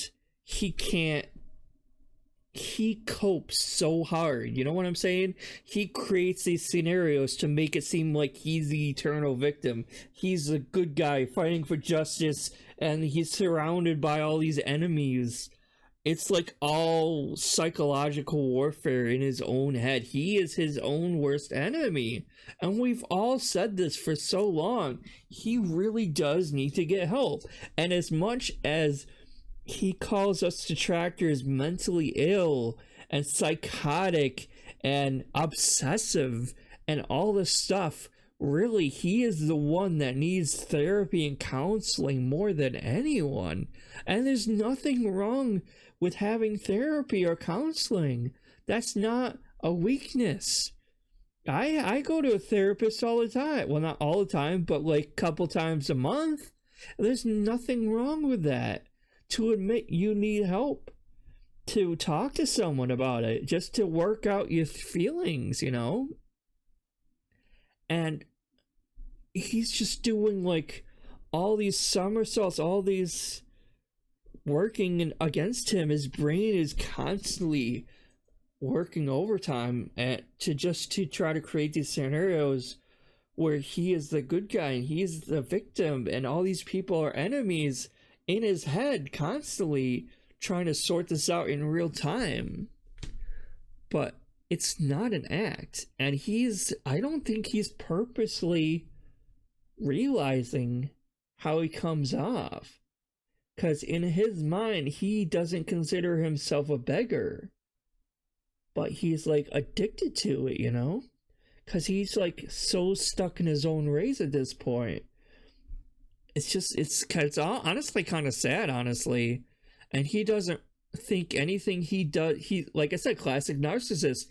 copes so hard, you know what I'm saying? He creates these scenarios to make it seem like he's the eternal victim. He's a good guy fighting for justice, and he's surrounded by all these enemies. It's like all psychological warfare in his own head. He is his own worst enemy. And we've all said this for so long. He really does need to get help. And as much as he calls us detractors mentally ill and psychotic and obsessive and all this stuff, really, he is the one that needs therapy and counseling more than anyone. And there's nothing wrong with having therapy or counseling. That's not a weakness. I go to a therapist all the time. Well, not all the time, but like a couple times a month. There's nothing wrong with that. To admit you need help, to talk to someone about it, just to work out your feelings, you know? And he's just doing like all these somersaults, all these working against him. His brain is constantly working overtime to try to create these scenarios where he is the good guy and he's the victim, and all these people are enemies in his head, constantly trying to sort this out in real time. But it's not an act, and I don't think he's purposely realizing how he comes off, because in his mind he doesn't consider himself a beggar, but he's like addicted to it, you know, because he's like so stuck in his own ways at this point. It's honestly kind of sad, honestly. And he doesn't think anything he does, like I said, classic narcissist.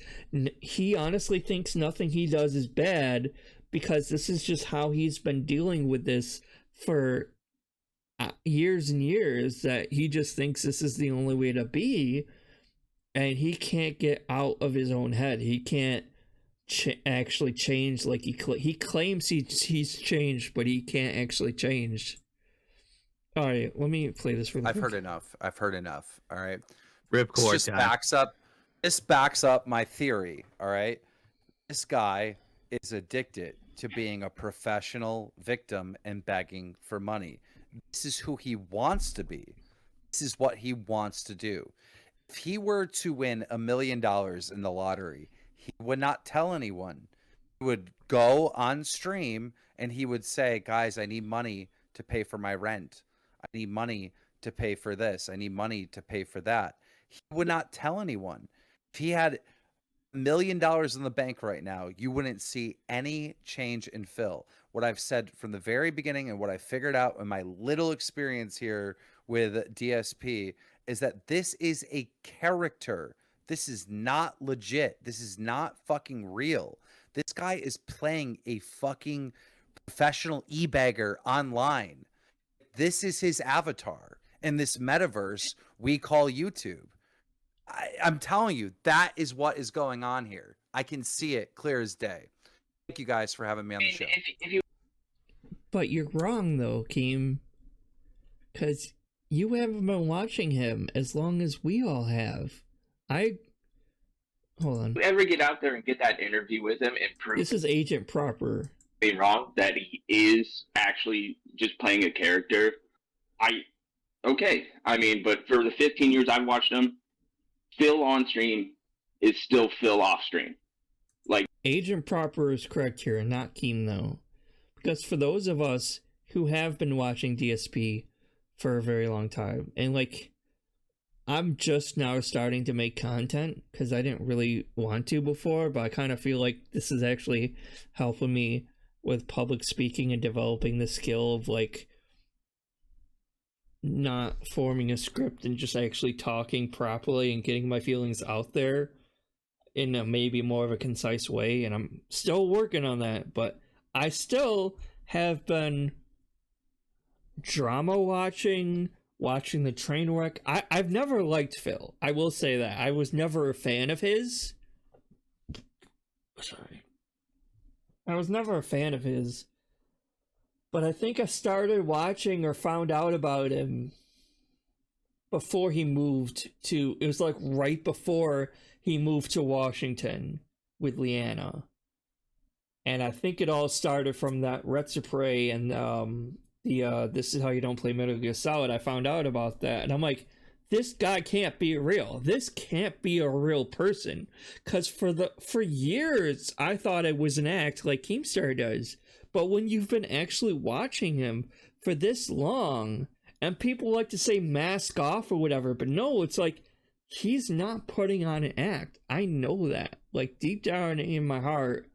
He honestly thinks nothing he does is bad, because this is just how he's been dealing with this for years and years, that he just thinks this is the only way to be, and he can't get out of his own head. He can't actually change like he claims he's changed, but he can't actually change. All right, let me play this for I've heard enough. All right, Ripcord time. This backs up my theory. All right, this guy is addicted to being a professional victim and begging for money. This is who he wants to be. This is what he wants to do. If he were to win $1 million in the lottery, he would not tell anyone. He would go on stream and he would say, guys, I need money to pay for my rent. I need money to pay for this. I need money to pay for that. He would not tell anyone. If he had $1 million in the bank right now, you wouldn't see any change in Phil. What I've said from the very beginning and what I figured out in my little experience here with DSP is that this is a character. This is not legit. This is not fucking real. This guy is playing a fucking professional e-bagger online. This is his avatar in this metaverse we call YouTube. I'm telling you, that is what is going on here. I can see it clear as day. Thank you guys for having me on the show. But you're wrong, though, Keem. Because you haven't been watching him as long as we all have. Hold on. If you ever get out there and get that interview with him and prove this is Agent Proper. Me wrong, that he is actually just playing a character, okay. I mean, but for the 15 years I've watched him, Phil on stream is still Phil off stream. Like, Agent Proper is correct here, and not Keem, though. Because for those of us who have been watching DSP for a very long time, and like, I'm just now starting to make content because I didn't really want to before, but I kind of feel like this is actually helping me with public speaking and developing the skill of like not forming a script and just actually talking properly and getting my feelings out there in a maybe more of a concise way. And I'm still working on that, but I still have been drama watching the train wreck. I've never liked Phil. I will say that. I was never a fan of his. Sorry. I was never a fan of his. But I think I started watching or found out about him before he moved to... It was like right before he moved to Washington with Leanna. And I think it all started from that Retsupre and This Is How You Don't Play Metal Gear Solid. I found out about that, and I'm like, this guy can't be real. This can't be a real person. Because for years, I thought it was an act like Keemstar does. But when you've been actually watching him for this long, and people like to say mask off or whatever, but no, it's like, he's not putting on an act. I know that. Like, deep down in my heart,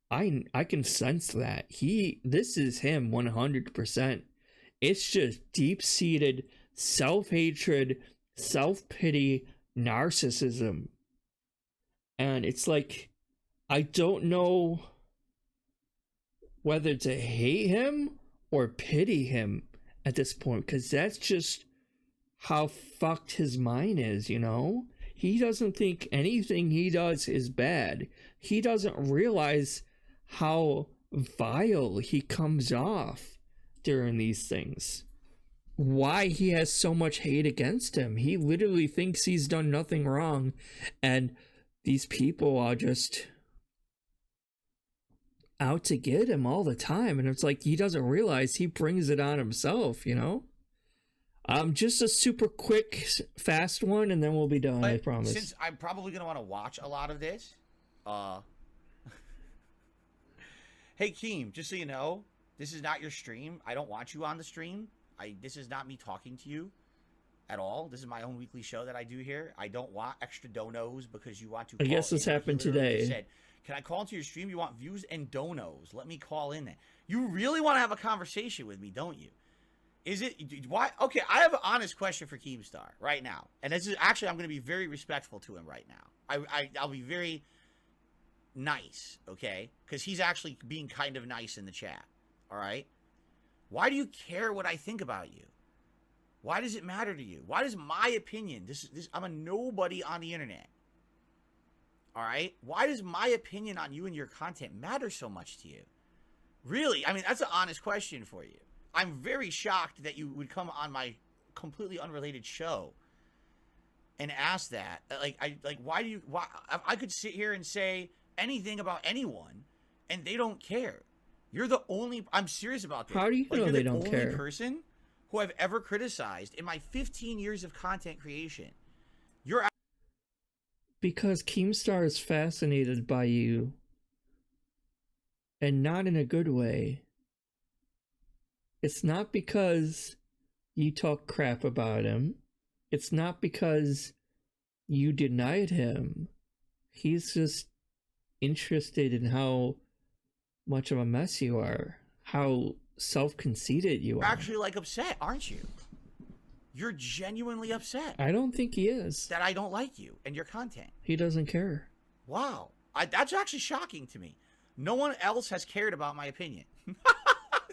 I can sense that. This is him 100%. It's just deep-seated self-hatred, self-pity, narcissism. And it's like, I don't know whether to hate him or pity him at this point, because that's just how fucked his mind is, you know? He doesn't think anything he does is bad. He doesn't realize how vile he comes off during these things. Why he has so much hate against him. He literally thinks he's done nothing wrong, and these people are just out to get him all the time, and it's like he doesn't realize he brings it on himself, you know? Just a super quick, fast one, and then we'll be done, I promise. Since I'm probably going to want to watch a lot of this, hey, Keem, just so you know, this is not your stream. I don't want you on the stream. This is not me talking to you at all. This is my own weekly show that I do here. I don't want extra donos because you want to call I guess this happened today. Said, can I call into your stream? You want views and donos. Let me call in there. You really want to have a conversation with me, don't you? Is it... Why? Okay, I have an honest question for Keemstar right now. And this is actually, I'm going to be very respectful to him right now. I'll be very nice, okay? Because he's actually being kind of nice in the chat, all right? Why do you care what I think about you? Why does it matter to you? Why does my opinion... I'm a nobody on the internet. All right? Why does my opinion on you and your content matter so much to you? Really? I mean, that's an honest question for you. I'm very shocked that you would come on my completely unrelated show and ask that. Why I could sit here and say anything about anyone and they don't care. You're the only... I'm serious about this. How do you know they don't care? You're the only person who I've ever criticized in my 15 years of content creation. You're... Because Keemstar is fascinated by you. and not in a good way. It's not because you talk crap about him. It's not because you denied him. He's just interested in how much of a mess you are, how self-conceited you are. You're actually like upset, aren't you? You're genuinely upset. I don't think he is. That I don't like you and your content. He doesn't care. Wow. That's actually shocking to me. No one else has cared about my opinion.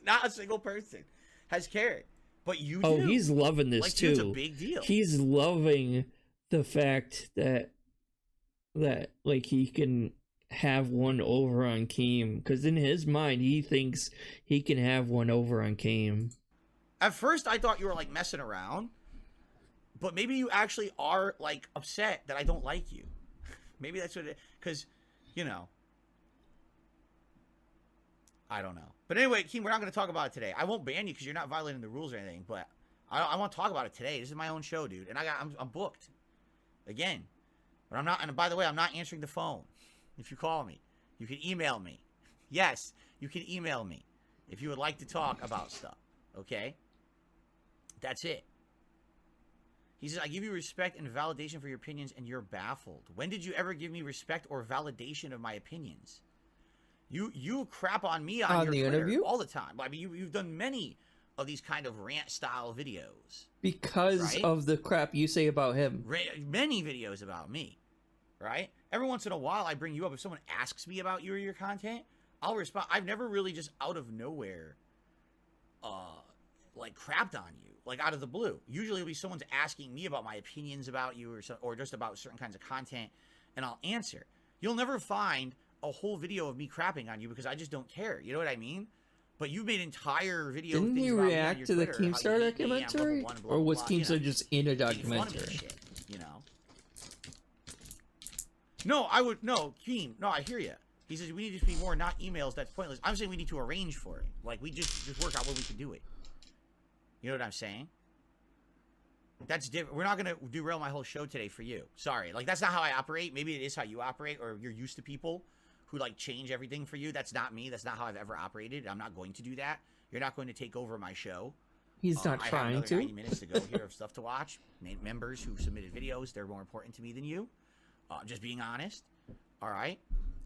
Not a single person has cared. But you do. Oh, he's loving this like, too. Dude, it's a big deal. He's loving the fact that like he can have one over on Keem, because in his mind he thinks he can have one over on Keem. At first I thought you were like messing around, but maybe you actually are like upset that I don't like you. Maybe that's what it, because you know, I don't know. But anyway, Keem, we're not going to talk about it today. I won't ban you because you're not violating the rules or anything, but I want to talk about it today. This is my own show, dude, and I'm booked again. But I'm not, and by the way, I'm not answering the phone. If you call me, you can email me. Yes, you can email me if you would like to talk about stuff. Okay? That's it. He says, I give you respect and validation for your opinions, and you're baffled. When did you ever give me respect or validation of my opinions? You crap on me on your the Twitter interview all the time. I mean, you've done many of these kind of rant-style videos. Because right? of the crap you say about him. Many videos about me. Right? Every once in a while, I bring you up. If someone asks me about you or your content, I'll respond. I've never really just out of nowhere, like crapped on you, like out of the blue. Usually, it'll be someone's asking me about my opinions about you or just about certain kinds of content, and I'll answer. You'll never find a whole video of me crapping on you because I just don't care. You know what I mean? But you made entire videos. Didn't he react to the Keemstar documentary, or was Keemstar just in a documentary? You know. No, I would no, Keem. No, I hear you. He says we need to be more, not emails. That's pointless. I'm saying we need to arrange for it. Like we just work out when we can do it. You know what I'm saying? That's different. We're not gonna derail my whole show today for you. Sorry. Like that's not how I operate. Maybe it is how you operate, or you're used to people who like change everything for you. That's not me. That's not how I've ever operated. I'm not going to do that. You're not going to take over my show. He's not trying I have to. 90 minutes to go here of stuff to watch. Members who submitted videos, they're more important to me than you. Just being honest. All right.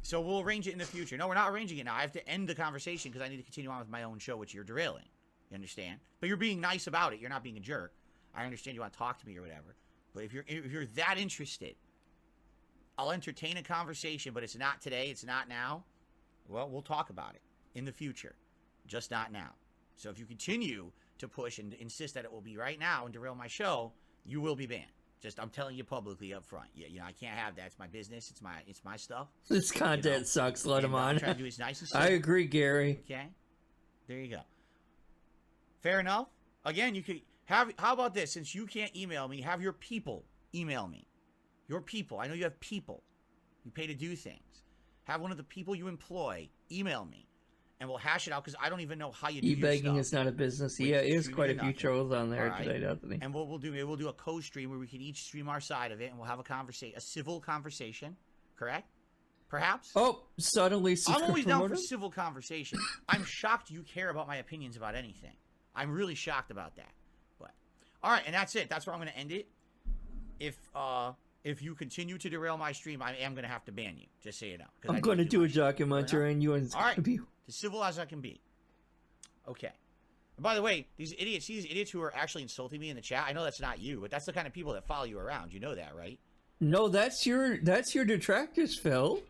So we'll arrange it in the future. No, we're not arranging it now. I have to end the conversation because I need to continue on with my own show, which you're derailing. You understand? But you're being nice about it. You're not being a jerk. I understand you want to talk to me or whatever. But if you're that interested, I'll entertain a conversation, but it's not today. It's not now. Well, we'll talk about it in the future. Just not now. So if you continue to push and insist that it will be right now and derail my show, you will be banned. Just, I'm telling you publicly up front. Yeah, you know, I can't have that. It's my business. It's my stuff. This content sucks. Let him on. I'm trying to do it nice and simple. I agree, Gary. Okay. There you go. Fair enough. Again, you could have. How about this? Since you can't email me, have your people email me. Your people. I know you have people. You pay to do things. Have one of the people you employ email me, and we'll hash it out because I don't even know how you do your E-begging stuff. is not a business. Yeah, it is quite a few trolls on there today, doesn't he? And what we'll do a co-stream where we can each stream our side of it, and we'll have a conversation, a civil conversation. Correct? Perhaps. Oh, suddenly. I'm always down for civil conversation. I'm shocked you care about my opinions about anything. I'm really shocked about that. But all right, and that's it. That's where I'm going to end it. If you continue to derail my stream, I am going to have to ban you. Just so you know. I'm going to do a documentary on you, and it's going to be as civil as I can be. Okay. And by the way, these idiots who are actually insulting me in the chat, I know that's not you, but that's the kind of people that follow you around. You know that, right? No, that's your detractors, Phil.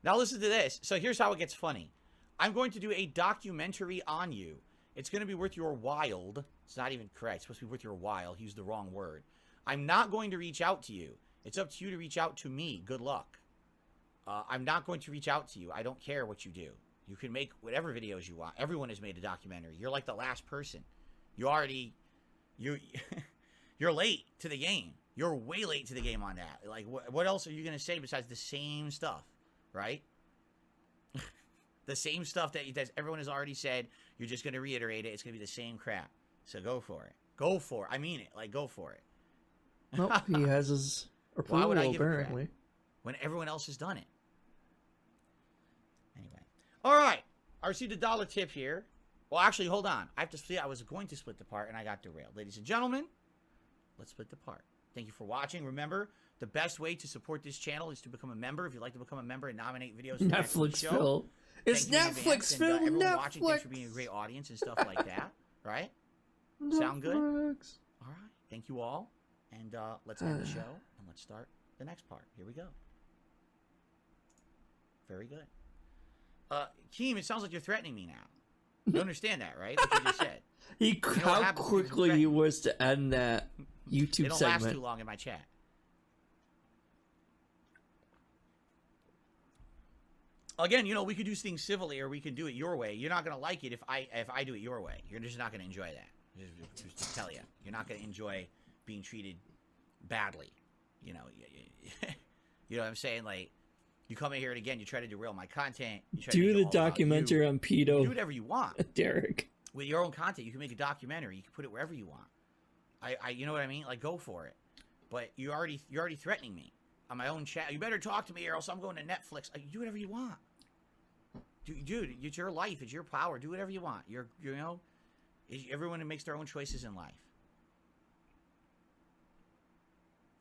Now listen to this. So here's how it gets funny. I'm going to do a documentary on you. It's going to be worth your while. It's not even correct. It's supposed to be worth your while. He used the wrong word. I'm not going to reach out to you. It's up to you to reach out to me. Good luck. I'm not going to reach out to you. I don't care what you do. You can make whatever videos you want. Everyone has made a documentary. You're like the last person. You're late to the game. You're way late to the game on that. Like, what else are you going to say besides the same stuff, right? The same stuff that everyone has already said. You're just going to reiterate it. It's going to be the same crap. So go for it. Go for it. I mean it. Like, go for it. Nope, he has his approval, Why would I give apparently. when everyone else has done it? All right. I received a $1 tip here. Well, actually, hold on. I have to see. I was going to split the part, and I got derailed. Ladies and gentlemen, let's split the part. Thank you for watching. Remember, the best way to support this channel is to become a member. If you'd like to become a member and nominate videos for Netflix show, Phil. It's Netflix Phil. Everyone Netflix. watching, thanks for being a great audience and stuff like that. Right? Sound good? All right. Thank you all. And let's end the show, and let's start the next part. Here we go. Very good. Keem, it sounds like you're threatening me now. You understand that, right? What you just said. How quickly he was to end that YouTube they don't segment. last too long in my chat. Again, we could do things civilly, or we can do it your way. You're not gonna like it if I do it your way. You're just not gonna enjoy that. Just to tell you, you're not gonna enjoy being treated badly. You know what I'm saying? Like, you come in here and again, you try to derail my content. You try to do make it the all about documentary you. on pedo. You do whatever you want, Derek. With your own content, you can make a documentary. You can put it wherever you want. You know what I mean? Like, go for it. But you're already threatening me on my own chat. You better talk to me, or else I'm going to Netflix. You do whatever you want, dude. It's your life. It's your power. Do whatever you want. Everyone makes their own choices in life.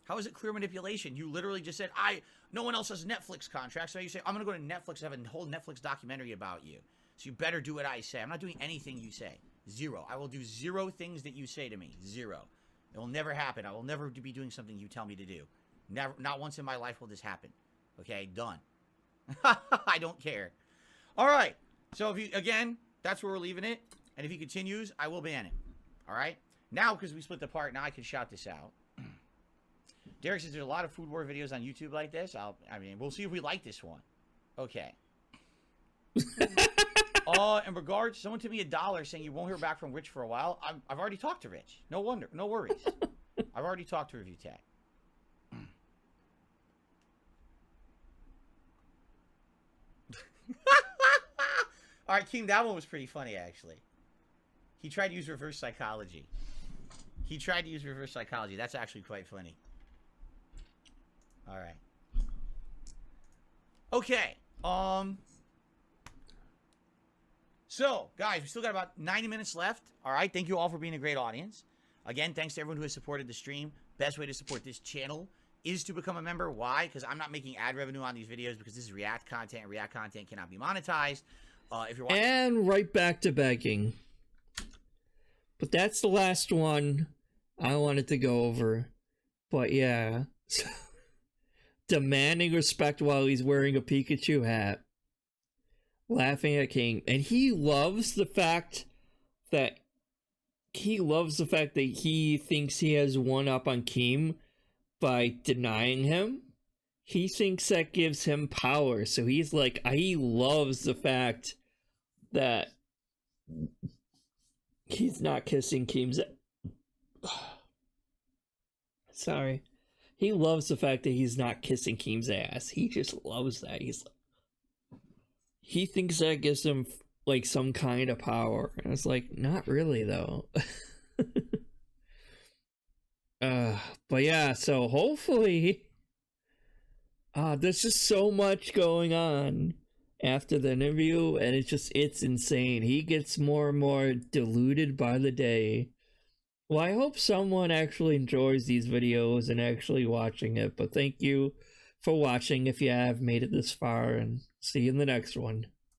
How is it clear manipulation? You literally just said, no one else has Netflix contracts. So you say, I'm going to go to Netflix and have a whole Netflix documentary about you. So you better do what I say. I'm not doing anything you say. Zero. I will do 0 things that you say to me. 0. It will never happen. I will never be doing something you tell me to do. Never. Not once in my life will this happen. Okay? Done. I don't care. All right. So again, that's where we're leaving it. And if he continues, I will ban him. All right? Now, because we split the part, now I can shout this out. Derek says there's a lot of food war videos on YouTube like this. We'll see if we like this one. Okay. In regards, someone took me $1 saying you won't hear back from Rich for a while. I've already talked to Rich. No wonder. No worries. I've already talked to Review Tech. All right, Keem, that one was pretty funny, actually. He tried to use reverse psychology. That's actually quite funny. All right. Okay. So, guys, we still got about 90 minutes left. All right. Thank you all for being a great audience. Again, thanks to everyone who has supported the stream. Best way to support this channel is to become a member. Why? Because I'm not making ad revenue on these videos because this is React content, and React content cannot be monetized. If you're watching, and right back to begging. But that's the last one I wanted to go over. But yeah. Demanding respect while he's wearing a Pikachu hat. Laughing at King. And he loves the fact that he thinks he has one up on Keem by denying him. He thinks that gives him power. So he's like, he loves the fact that he's not kissing Keem's. Sorry. He loves the fact that he's not kissing Keem's ass. He just loves that. He thinks that gives him like some kind of power. And it's like, not really though. But yeah, so hopefully there's just so much going on after the interview, and it's insane. He gets more and more deluded by the day. Well, I hope someone actually enjoys these videos and actually watching it, but thank you for watching if you have made it this far, and see you in the next one.